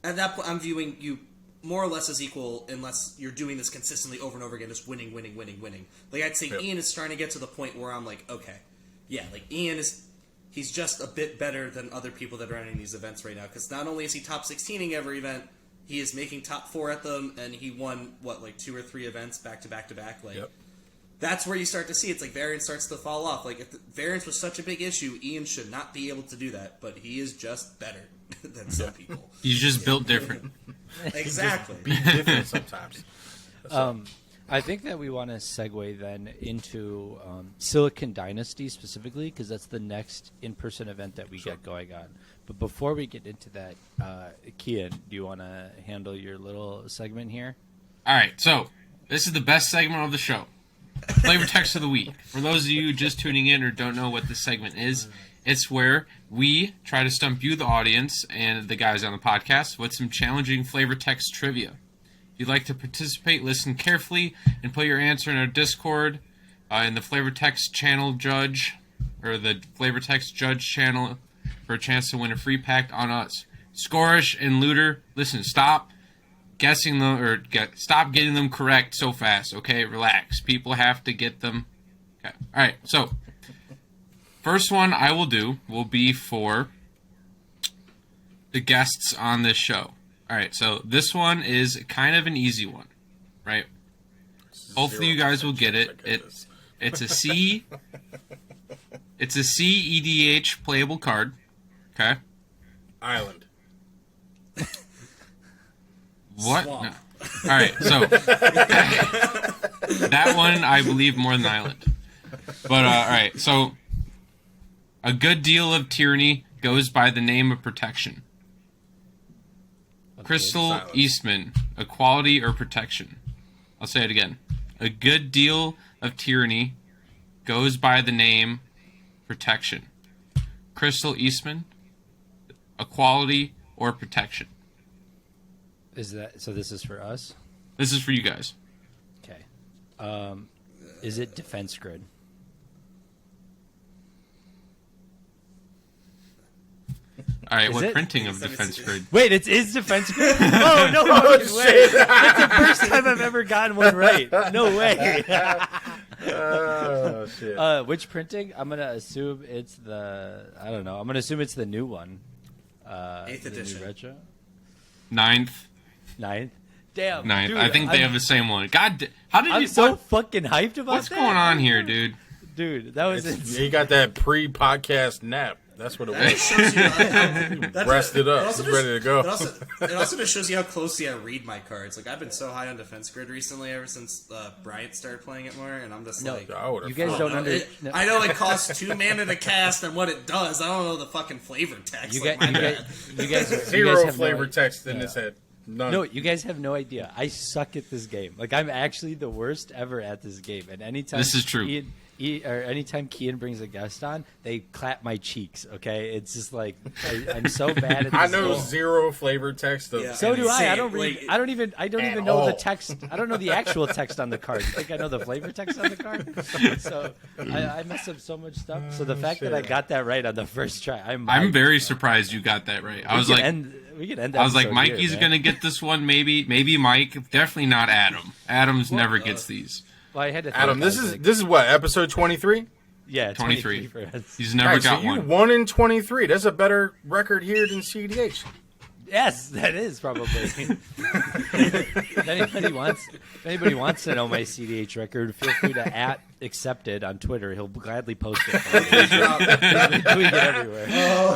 at that point I'm viewing you more or less as equal, unless you're doing this consistently over and over again, just winning. Like I'd say Ian is starting to get to the point where I'm like, okay, yeah, like Ian he's just a bit better than other people that are running these events right now, because not only is he top 16ing every event, he is making top 4 at them, and he won, like 2 or 3 events back to back to back. Like, that's where you start to see it's like variance starts to fall off. Like, if the variance was such a big issue, Ian should not be able to do that, but he is just better than some people. He's just built different. Exactly. Be different sometimes. I think that we want to segue then into Silicon Dynasty specifically, because that's the next in-person event that we get going on. But before we get into that, Kian, do you want to handle your little segment here? All right, so this is the best segment of the show. Flavor text of the week. For those of you just tuning in or don't know what this segment is, it's where we try to stump you, the audience, and the guys on the podcast with some challenging flavor text trivia. If you'd like to participate, listen carefully and put your answer in our Discord, in the flavor text channel judge, or the flavor text judge channel, for a chance to win a free pack on us. Scorish and Looter, listen, stop guessing them, or stop getting them correct so fast, okay? Relax. People have to get them. Okay. All right, so first one I will do will be for the guests on this show. All right, so this one is kind of an easy one, right? Hopefully you guys will get it. It's a cEDH playable card. Okay. Island. What? Swamp. No. All right, so that one I believe more than Island. But all right, so a good deal of tyranny goes by the name of protection. Crystal Silence. Eastman, equality or protection? I'll say it again. A good deal of tyranny goes by the name protection. Crystal Eastman, equality or protection? Is that so? This is for us. This is for you guys. Okay. Is it defense grid? All right, Is what it? printing of defense grid? Wait, it is defense grid? Oh, no fucking way. That's the first time I've ever gotten one right. No way. Oh shit! Which printing? I'm going to assume it's I don't know. I'm going to assume it's the new one. 8th the new edition. retro. Ninth. Damn. Ninth. Dude, I think they have the same one. God, how did I'm you? so fucking hyped about What's that. going on here, dude? Dude, that was insane. He got that pre-podcast nap. That's what it That was. shows you how, Rested up. He's ready to go. It also just shows you how closely I read my cards. Like, I've been so high on defense grid recently ever since Bryant started playing it more, and I'm just like... I would've You guys thought. don't I know it costs 2 mana to cast and what it does. I don't know the fucking flavor text. You like, guys, my you bad. guys Zero have flavor no, text in his head. None. No, you guys have no idea. I suck at this game. Like, I'm actually the worst ever at this game. And anytime This is true. Anytime Kian brings a guest on, they clap my cheeks. Okay, it's just like I'm so bad at this I know game. zero flavor text. Of Yeah. So do I. I Insane. don't read. Like, I don't even at know the all. text. I don't know the actual text on the card. You think I know the flavor text on the card? So I mess up so much stuff. So the fact that I got that right on the first try, I'm very surprised you got that right. I was like, we can end. I was like, episode Mikey's here, man. gonna get this one, maybe Mike, definitely not Adam. Adam's never gets these. Well, I had to. Adam, think, this I was is like, this is what, episode 23? yeah 23. for us. He's never Right, so got you one. 1 in 23. That's a better record here than cEDH. Yes, that is probably. if anybody wants to know my cEDH record, feel free to @accepted on Twitter. He'll gladly post it. For me. He's been doing it everywhere.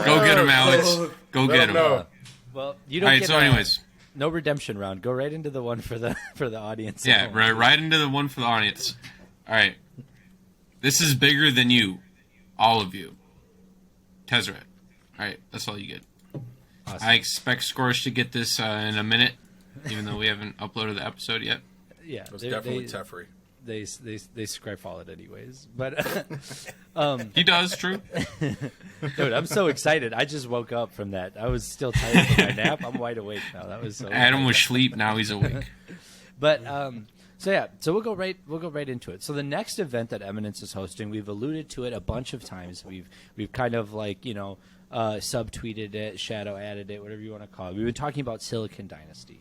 Go get him, Alex. Go Let get him him. know. All Well, you don't right. get So, anyways, no redemption round. Go right into the one for the audience. yeah, right into the one for the audience. All right. This is bigger than you, all of you. Tezzeret. All right, that's all you get. Awesome. I expect Scorch to get this in a minute, even though we haven't uploaded the episode yet. Yeah, It was definitely Teferi. they Skyfall it anyways. But He does, true. dude, I'm so excited. I just woke up from that. I was still tired from my nap. I'm wide awake now. That was so. Adam was asleep, now he's awake. But so we'll go right into it. So the next event that Eminence is hosting, we've alluded to it a bunch of times. We've kind of like subtweeted it, shadow added it, whatever you want to call it. We've been talking about Silicon Dynasty.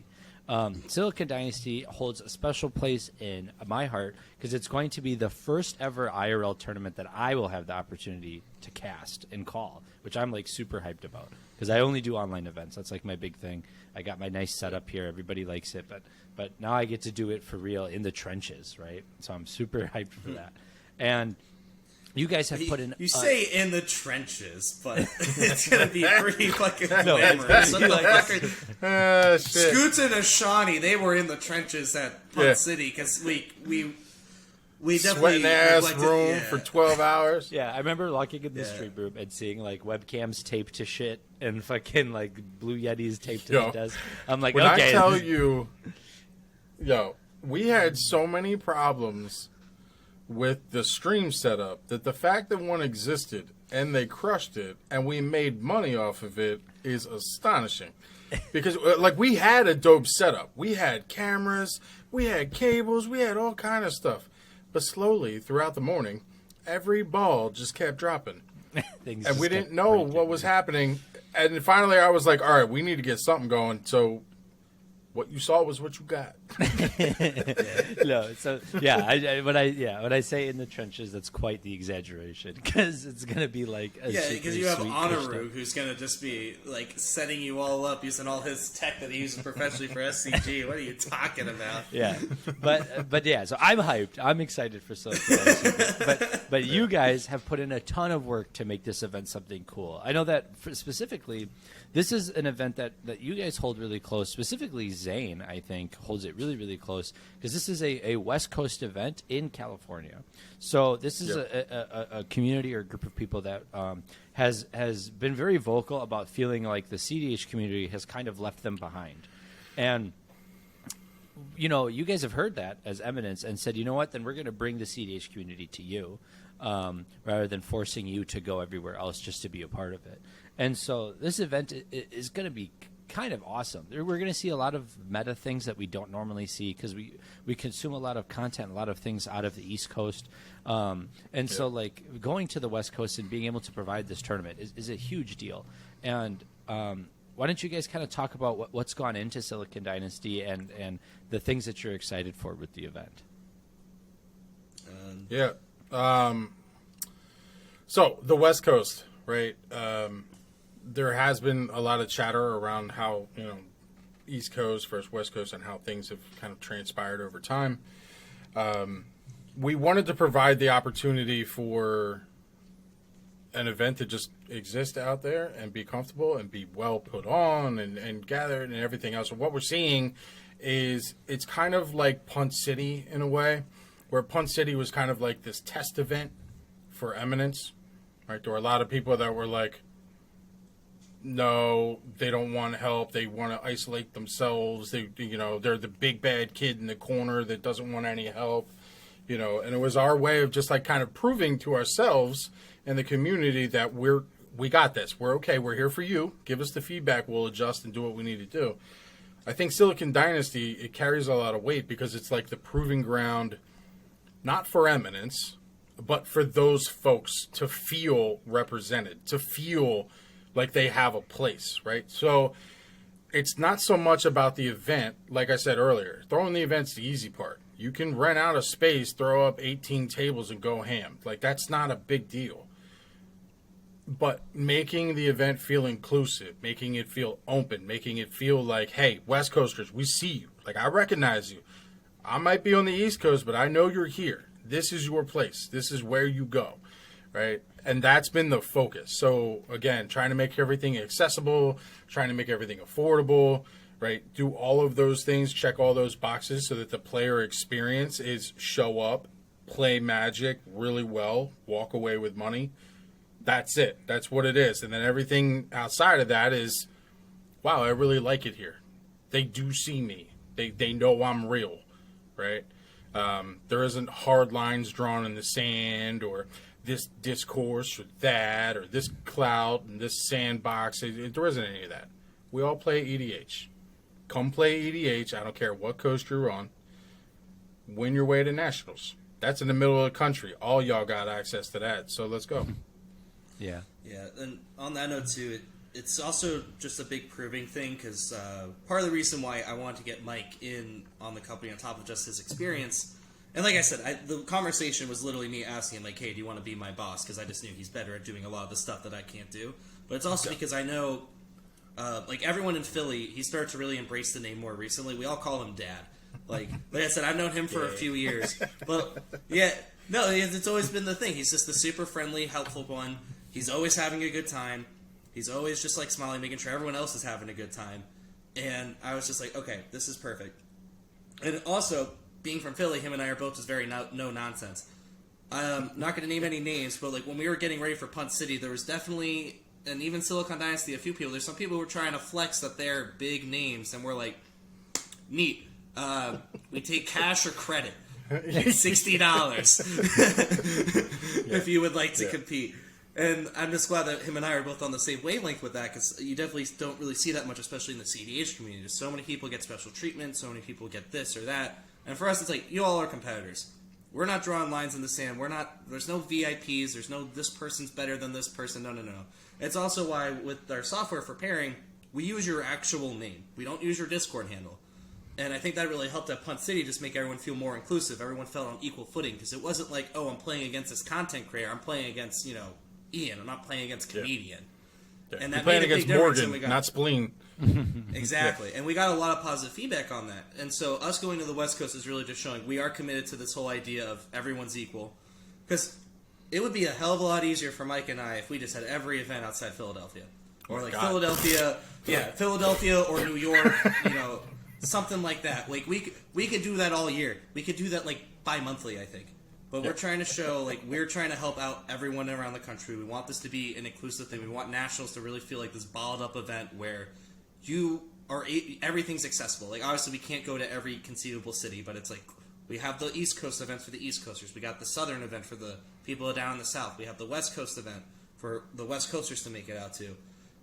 Silicon Dynasty holds a special place in my heart because it's going to be the first ever IRL tournament that I will have the opportunity to cast and call, which I'm like super hyped about because I only do online events. That's like my big thing. I got my nice setup here. Everybody likes it, but now I get to do it for real in the trenches, right? So I'm super hyped for that. And you guys have put in. You say in the trenches, but it's gonna be pretty fucking No, it's glamorous. gonna be like- Shit. Scoots and Ashani, they were in the trenches at Punt Yeah. City because we definitely Sweating ass neglected- room yeah. for 12 hours. Yeah, I remember locking in the Yeah. stream room and seeing like webcams taped to shit and fucking like Blue Yetis taped to Yo, the desk. I'm like, When okay. I tell you, we had so many problems with the stream setup that the fact that one existed and they crushed it and we made money off of it is astonishing. Because like we had a dope setup. We had cameras, we had cables, we had all kind of stuff. But slowly throughout the morning, every ball just kept dropping. things And just we kept didn't know breaking. what was happening. And finally I was like, all right, we need to get something going. So what you saw was what you got. No, so yeah, when I say in the trenches, that's quite the exaggeration because it's gonna be like a Yeah, super because you have sweet Honoru, pushed up- who's gonna just be like setting you all up using all his tech that he uses professionally for SCG. What are you talking about? Yeah, but yeah, so I'm hyped. I'm excited for Silicon Dynasty. But you guys have put in a ton of work to make this event something cool. I know that specifically, this is an event that you guys hold really close. Specifically, Zane, I think, holds it really, really close because this is a West Coast event in California. So this is a community or a group of people that has been very vocal about feeling like the cEDH community has kind of left them behind. And you guys have heard that as Eminence and said, you know what, then we're going to bring the cEDH community to you rather than forcing you to go everywhere else just to be a part of it. And so this event is going to be kind of awesome. We're going to see a lot of meta things that we don't normally see because we consume a lot of content, a lot of things out of the East Coast. So like going to the West Coast and being able to provide this tournament is a huge deal. And why don't you guys kind of talk about what's gone into Silicon Dynasty and the things that you're excited for with the event? So the West Coast, right? There has been a lot of chatter around how, East Coast versus West Coast and how things have kind of transpired over time. We wanted to provide the opportunity for an event to just exist out there and be comfortable and be well put on and gathered and everything else. So what we're seeing is it's kind of like Punt City in a way, where Punt City was kind of like this test event for Eminence, right? There were a lot of people that were like, no, they don't want help. They want to isolate themselves. They're the big bad kid in the corner that doesn't want any help, and it was our way of just like kind of proving to ourselves and the community that we got this. We're okay. We're here for you. Give us the feedback. We'll adjust and do what we need to do. I think Silicon Dynasty, it carries a lot of weight because it's like the proving ground, not for Eminence, but for those folks to feel represented, to feel like they have a place, right? So it's not so much about the event. Like I said earlier, throwing the event's the easy part. You can rent out a space, throw up 18 tables and go ham. Like, that's not a big deal. But making the event feel inclusive, making it feel open, making it feel like, hey, West Coasters, we see you. Like, I recognize you. I might be on the East Coast, but I know you're here. This is your place. This is where you go, right? And that's been the focus. So, again, trying to make everything accessible, trying to make everything affordable, right? Do all of those things, check all those boxes so that the player experience is show up, play Magic really well, walk away with money. That's it. That's what it is. And then everything outside of that is, wow, I really like it here. They do see me. They know I'm real, right? There isn't hard lines drawn in the sand or this discourse or that or this cloud and this sandbox. There isn't any of that. We all play EDH. Come play EDH. I don't care what coast you're on. Win your way to Nationals. That's in the middle of the country. All y'all got access to that. So let's go. Yeah. Yeah, and on that note, too, it's also just a big proving thing because part of the reason why I wanted to get Mike in on the company on top of just his experience, and like I said, the conversation was literally me asking him, like, hey, do you want to be my boss? Because I just knew he's better at doing a lot of the stuff that I can't do. But it's also because I know, like, everyone in Philly, he started to really embrace the name more recently. We all call him Dad. Like I said, I've known him for a few years. But, yeah, no, it's always been the thing. He's just the super friendly, helpful one. He's always having a good time. He's always just like smiling, making sure everyone else is having a good time. And I was just like, okay, this is perfect. And also, being from Philly, him and I are both just very no nonsense. Not going to name any names, but like when we were getting ready for Punt City, there was definitely, and even Silicon Dynasty, a few people. There's some people who were trying to flex that they're big names, and we're like, neat. We take cash or credit, $60 if you would like to compete. And I'm just glad that him and I are both on the same wavelength with that, because you definitely don't really see that much, especially in the cEDH community. So many people get special treatment, so many people get this or that. And for us, it's like, you all are competitors. We're not drawing lines in the sand. There's no VIPs. There's no this person's better than this person. No. It's also why with our software for pairing, we use your actual name. We don't use your Discord handle. And I think that really helped at Punt City just make everyone feel more inclusive. Everyone felt on equal footing, because it wasn't like, oh, I'm playing against this content creator. I'm playing against, Ian. I'm not playing against comedian. Yeah. And that You're playing made a big against difference. Morgan, not Spleen. Exactly. And we got a lot of positive feedback on that. And so us going to the West Coast is really just showing we are committed to this whole idea of everyone's equal. Because it would be a hell of a lot easier for Mike and I if we just had every event outside Philadelphia. Or like Philadelphia or New York, something like that. Like we could do that all year. We could do that like bi-monthly, I think. But we're trying to show, like, we're trying to help out everyone around the country. We want this to be an inclusive thing. We want Nationals to really feel like this balled up event where you everything's accessible. Like obviously we can't go to every conceivable city, but it's like we have the East Coast event for the East Coasters. We got the Southern event for the people down in the South. We have the West Coast event for the West Coasters to make it out to.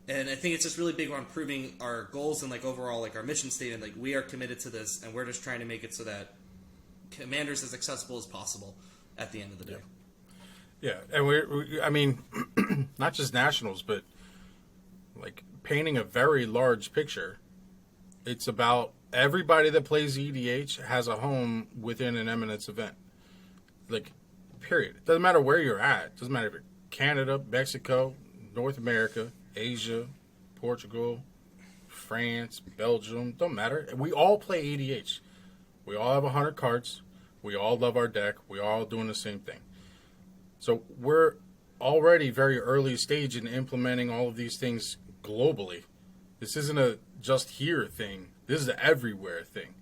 And I think it's just really big on proving our goals and like overall like our mission statement. Like we are committed to this, and we're just trying to make it so that Commander's as accessible as possible at the end of the day. Yeah, and I mean, not just nationals, but like painting a very large picture. It's about everybody that plays EDH has a home within an Eminence event. Like, period. It doesn't matter where you're at. It doesn't matter if you're Canada, Mexico, North America, Asia, Portugal, France, Belgium. Don't matter. We all play EDH. We all have 100 cards. We all love our deck. We all doing the same thing. So we're already very early stage in implementing all of these things globally. This isn't a just here thing. This is an everywhere thing.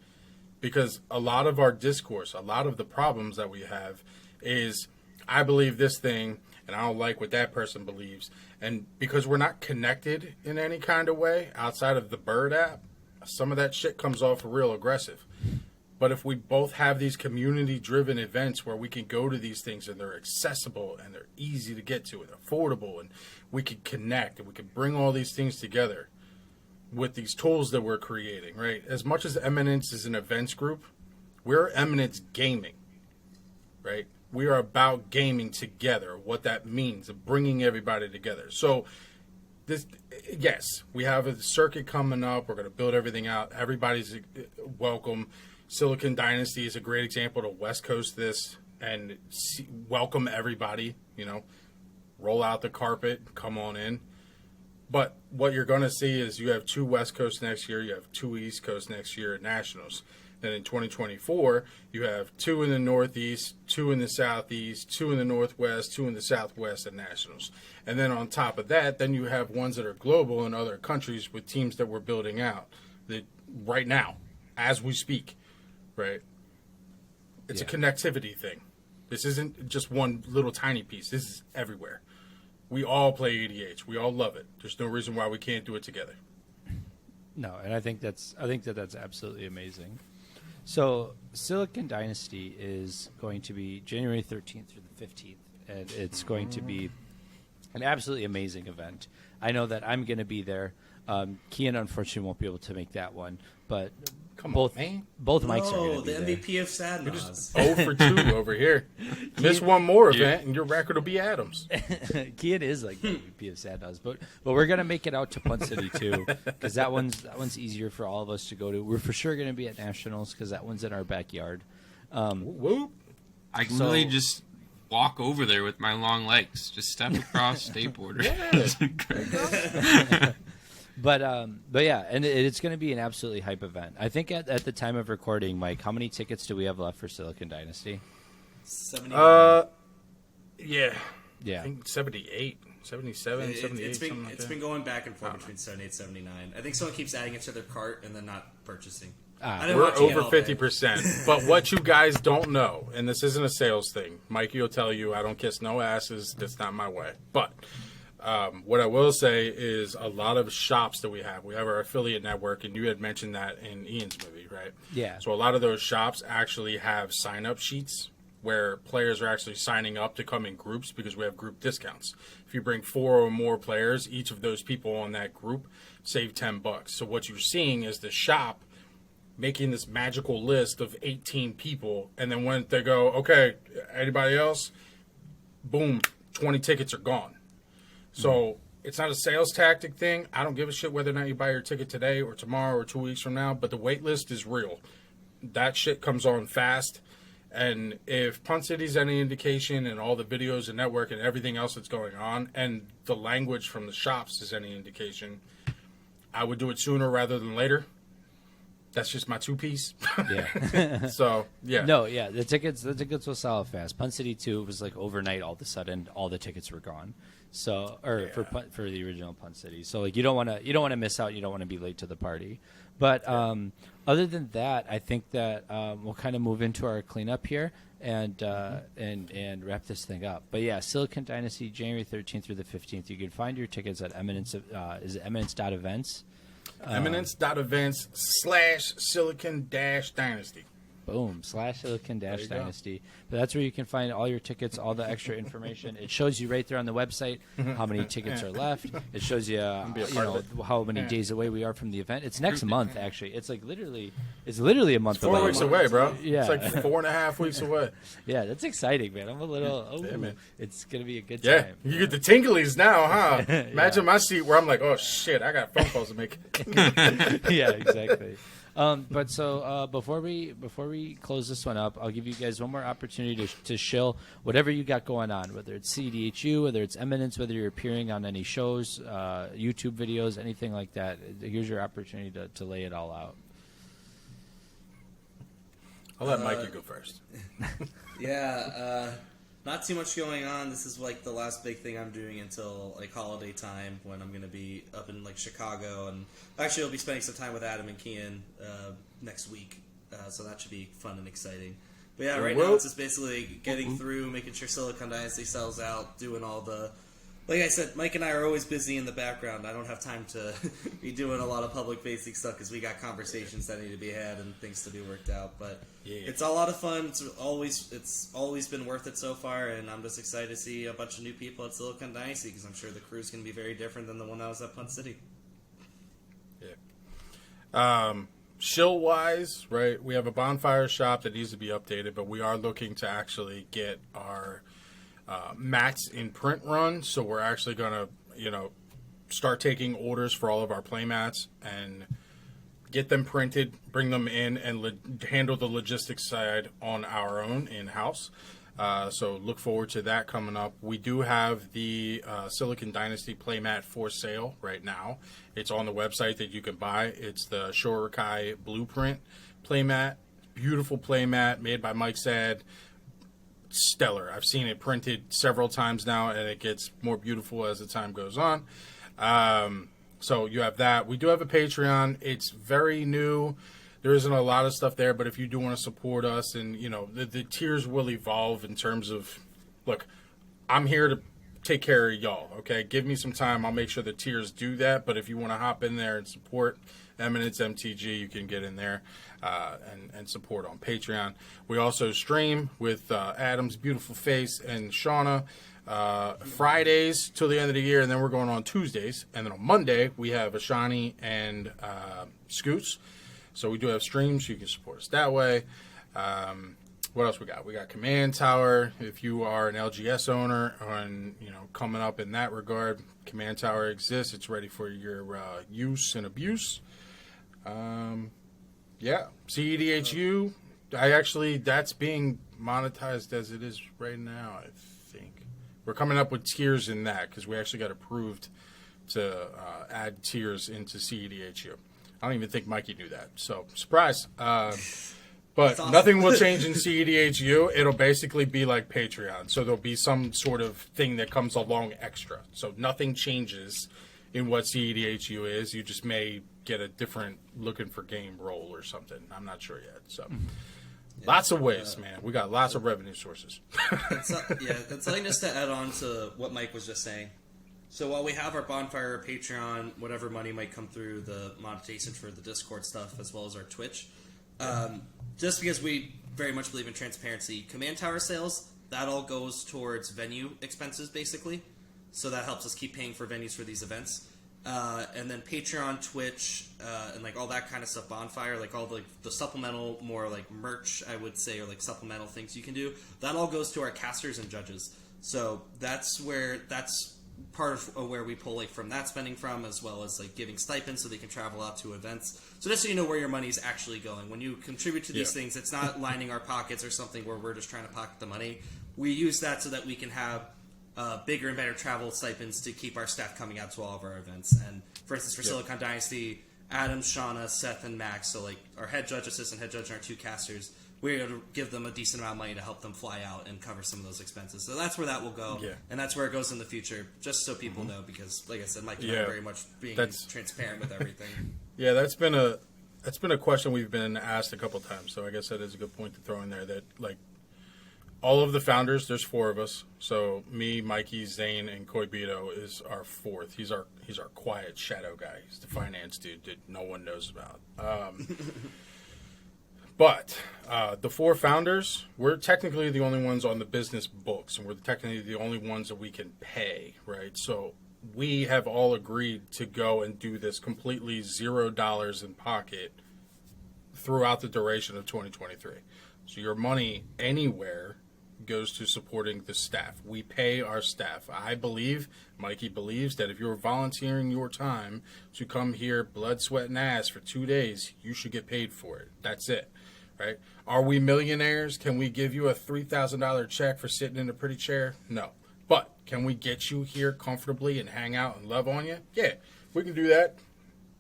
Because a lot of our discourse, a lot of the problems that we have is, I believe this thing, and I don't like what that person believes. And because we're not connected in any kind of way outside of the Bird app, some of that shit comes off real aggressive. But if we both have these community-driven events where we can go to these things and they're accessible and they're easy to get to and affordable, and we can connect and we can bring all these things together with these tools that we're creating, right? As much as Eminence is an events group, we're Eminence Gaming, right? We are about gaming together, what that means, of bringing everybody together. So, yes, we have a circuit coming up. We're going to build everything out. Everybody's welcome. Silicon Dynasty is a great example to West Coast this and welcome everybody, roll out the carpet, come on in. But what you're going to see is you have 2 West Coast next year, you have 2 East Coast next year at Nationals. Then in 2024, you have 2 in the Northeast, 2 in the Southeast, 2 in the Northwest, 2 in the Southwest at Nationals. And then on top of that, then you have ones that are global in other countries with teams that we're building out that right now, as we speak. Right. It's a connectivity thing. This isn't just one little tiny piece. This is everywhere. We all play EDH. We all love it. There's no reason why we can't do it together. No, and I think that's absolutely amazing. So Silicon Dynasty is going to be January 13th through the 15th, and it's going to be an absolutely amazing event. I know that I'm going to be there. Kian unfortunately won't be able to make that one, but both mics are going to be the there. MVP of Sad Naus. 0 for 2 over here. Miss one more event, and your record will be Adams. Kian is like the MVP of Sad Naus, but we're going to make it out to Punt City too, because that one's easier for all of us to go to. We're for sure going to be at Nationals because that one's in our backyard. Whoop. I can really just walk over there with my long legs. Just step across state border. But yeah, and it's going to be an absolutely hype event. I think at the time of recording, Mike, how many tickets do we have left for Silicon Dynasty? 79. Yeah. Yeah. I think 78, 77, 78, something like It's that. been going back and forth between 78 79. I think someone keeps adding it to their cart and then not purchasing. We're over 50%. But what you guys don't know, and this isn't a sales thing, Mikey will tell you, I don't kiss no asses. That's not my way. But what I will say is a lot of shops that we have our affiliate network, and you had mentioned that in Ian's movie, right? Yeah. So a lot of those shops actually have sign-up sheets where players are actually signing up to come in groups because we have group discounts. If you bring 4 or more players, each of those people on that group save $10. So what you're seeing is the shop making this magical list of 18 people, and then when they go, okay, anybody else? Boom, 20 tickets are gone. So it's not a sales tactic thing. I don't give a shit whether or not you buy your ticket today or tomorrow or 2 weeks from now, but the wait list is real. That shit comes on fast. And if Punt City's any indication, and all the videos and network and everything else that's going on, and the language from the shops is any indication, I would do it sooner rather than later. That's just my 2-piece. Yeah. So, yeah. No, yeah, the tickets will sell fast. Punt City 2 was like overnight. All of a sudden, all the tickets were gone. So, for the original Punt City. So, like, you don't want to miss out. You don't want to be late to the party. But other than that, I think that we'll kind of move into our cleanup here and wrap this thing up. But yeah, Silicon Dynasty, January 13th through the 15th. You can find your tickets at Eminence. Is it eminence.events? Eminence.events/Silicon-Dynasty. Boom, /Silicon-Dynasty. But that's where you can find all your tickets, all the extra information. It shows you right there on the website how many tickets are left. It shows you, how many days away we are from the event. It's next month, actually. It's like literally a month away. 4 weeks away, bro. Yeah. It's like 4.5 weeks away. Yeah, that's exciting, man. I'm a little, man. It's going to be a good Yeah, time. you get the tinglies now, huh? Imagine my seat where I'm like, oh, shit, I got phone calls to make. Yeah, exactly. But before we close this one up, I'll give you guys one more opportunity to shill whatever you got going on, whether it's cEDHU, whether it's Eminence, whether you're appearing on any shows, YouTube videos, anything like that. Here's your opportunity to lay it all out. I'll let Mikey go first. Yeah, not too much going on. This is like the last big thing I'm doing until like holiday time when I'm going to be up in like Chicago, and actually I'll be spending some time with Adam and Kian next week, so that should be fun and exciting. But yeah, right now it's just basically getting through, making sure Silicon Dynasty sells out, doing all the... Like I said, Mike and I are always busy in the background. I don't have time to be doing a lot of public-facing stuff because we got conversations that need to be had and things to be worked out. But it's a lot of fun. It's always been worth it so far, and I'm just excited to see a bunch of new people at Silicon Dynasty because I'm sure the crew's going to be very different than the one that was at Punt City. Yeah. Shill-wise, right, we have a bonfire shop that needs to be updated, but we are looking to actually get our... mats in print run, so we're actually going to, start taking orders for all of our play mats and get them printed, bring them in, and handle the logistics side on our own in-house. So look forward to that coming up. We do have the Silicon Dynasty playmat for sale right now. It's on the website that you can buy. It's the Shorakai Blueprint playmat. Beautiful playmat made by Mike Sad. Stellar. I've seen it printed several times now, and it gets more beautiful as the time goes on. So you have that. We do have a Patreon. It's very new. There isn't a lot of stuff there, but if you do want to support us, and the tiers will evolve in terms of, look, I'm here to take care of y'all. Okay, give me some time. I'll make sure the tiers do that. But if you want to hop in there and support Eminence MTG, you can get in there and support on Patreon. We also stream with Adam's beautiful face and Shauna Fridays till the end of the year, and then we're going on Tuesdays. And then on Monday, we have Ashani and Scoots. So we do have streams. You can support us that way. What else we got? We got Command Tower. If you are an LGS owner and coming up in that regard, Command Tower exists. It's ready for your use and abuse. cEDHU. That's being monetized as it is right now, I think. We're coming up with tiers in that because we actually got approved to add tiers into cEDHU. I don't even think Mikey knew that. So, surprise. But awesome. Nothing will change in cEDHU. It'll basically be like Patreon. So there'll be some sort of thing that comes along extra. So nothing changes in what cEDHU is. You just may get a different looking for game role or something. I'm not sure yet. So lots of ways, man. We got lots of revenue sources. That's something just to add on to what Mike was just saying. So while we have our Bonfire, Patreon, whatever money might come through, the monetization for the Discord stuff, as well as our Twitch, just because we very much believe in transparency, Command Tower sales, that all goes towards venue expenses, basically. So that helps us keep paying for venues for these events. And then Patreon, Twitch, and like all that kind of stuff, Bonfire, like all the supplemental, more like merch, I would say, or like supplemental things you can do, that all goes to our casters and judges. So that's part of where we pull like from that spending from, as well as like giving stipends so they can travel out to events. So just so you know where your money is actually going. When you contribute to these things, it's not lining our pockets or something where we're just trying to pocket the money. We use that so that we can have bigger and better travel stipends to keep our staff coming out to all of our events. And for instance, for Silicon Dynasty, Adam, Shauna, Seth, and Max, so like our head judge, assistant head judge, and our two casters, we're able to give them a decent amount of money to help them fly out and cover some of those expenses. So that's where that will go, and that's where it goes in the future, just so people know, because like I said, Mike and I are very much being transparent with everything. Yeah, that's been a question we've been asked a couple times, so I guess that is a good point to throw in there, that like all of the founders, there's 4 of us. So me, Mikey, Zane, and Koibito is our 4th. He's our quiet shadow guy. He's the finance dude that no one knows about. But the 4 founders, we're technically the only ones on the business books, and we're technically the only ones that we can pay, right? So we have all agreed to go and do this completely $0 in pocket throughout the duration of 2023. So your money anywhere goes to supporting the staff. We pay our staff. I believe, Mikey believes, that if you're volunteering your time to come here, blood, sweat, and ass for 2 days, you should get paid for it. That's it, right? Are we millionaires? Can we give you a $3,000 check for sitting in a pretty chair? No. But can we get you here comfortably and hang out and love on you? Yeah, we can do that.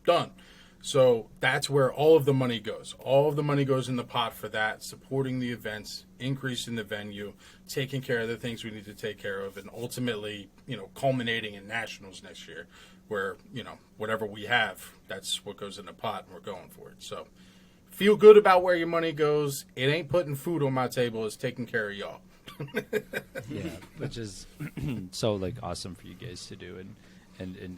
Done. So that's where all of the money goes. All of the money goes in the pot for that, supporting the events, increasing the venue, taking care of the things we need to take care of, and ultimately, culminating in nationals next year, where, whatever we have, that's what goes in the pot, and we're going for it. So feel good about where your money goes. It ain't putting food on my table. It's taking care of y'all. Yeah, which is so awesome for you guys to do, and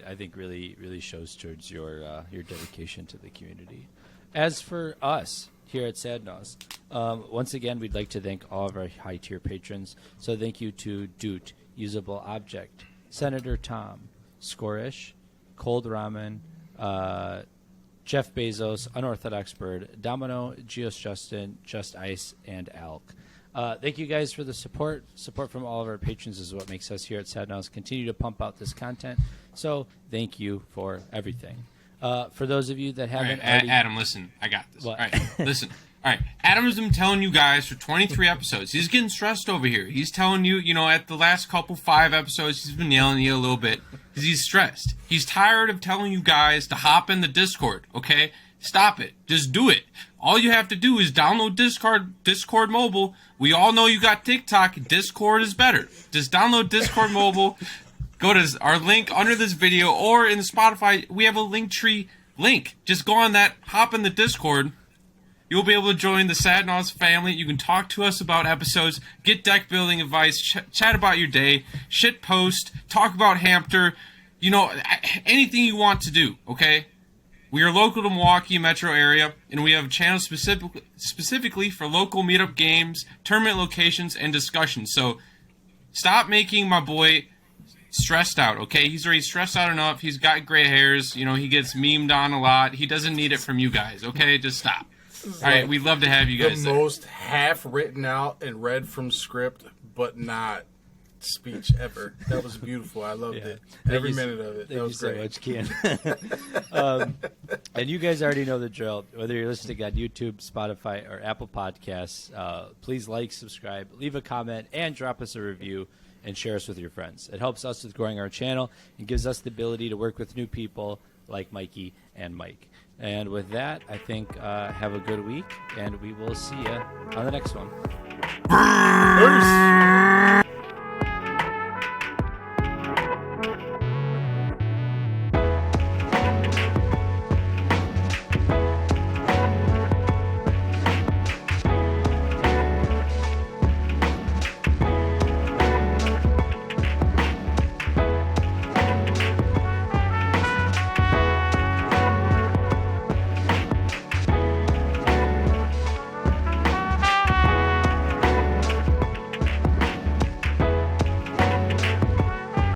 I think really shows towards your dedication to the community. As for us here at Naus, once again, we'd like to thank all of our high tier patrons. So thank you to Doot, Usable Object, Senator Tom, Scorish, Cold Ramen, Jeff Bezos, Unorthodox Bird, Domino, Geos Justin, Just Ice, and Alk. Thank you guys for the support. Support from all of our patrons is what makes us here at Naus continue to pump out this content. So thank you for everything. For those of you that haven't already... Adam, listen. I got this. What? All right, listen. All right, Adam's been telling you guys for 23 episodes. He's getting stressed over here. He's telling you, at the last 5 episodes, he's been yelling at you a little bit because he's stressed. He's tired of telling you guys to hop in the Discord, okay? Stop it. Just do it. All you have to do is download Discord mobile. We all know you got TikTok. Discord is better. Just download Discord mobile. Go to our link under this video or in Spotify. We have a Linktree link. Just go on that, hop in the Discord. You'll be able to join the Naus family. You can talk to us about episodes, get deck building advice, chat about your day, shit post, talk about Hampter, anything you want to do, okay? We are local to Milwaukee metro area, and we have a channel specifically for local meetup games, tournament locations, and discussions. So stop making my boy stressed out, okay? He's already stressed out enough. He's got gray hairs. He gets memed on a lot. He doesn't need it from you guys, okay? Just stop. All right, we'd love to have you guys the there. most half written out and read from script, but not speech ever. That was beautiful. I loved it. Every minute of it. That was great. Thank you so much, Ken. And you guys already know the drill. Whether you're listening on YouTube, Spotify, or Apple Podcasts, please like, subscribe, leave a comment, and drop us a review and share us with your friends. It helps us with growing our channel and gives us the ability to work with new people like Mikey and Mike. And with that, I think have a good week, and we will see you on the next one. Peace.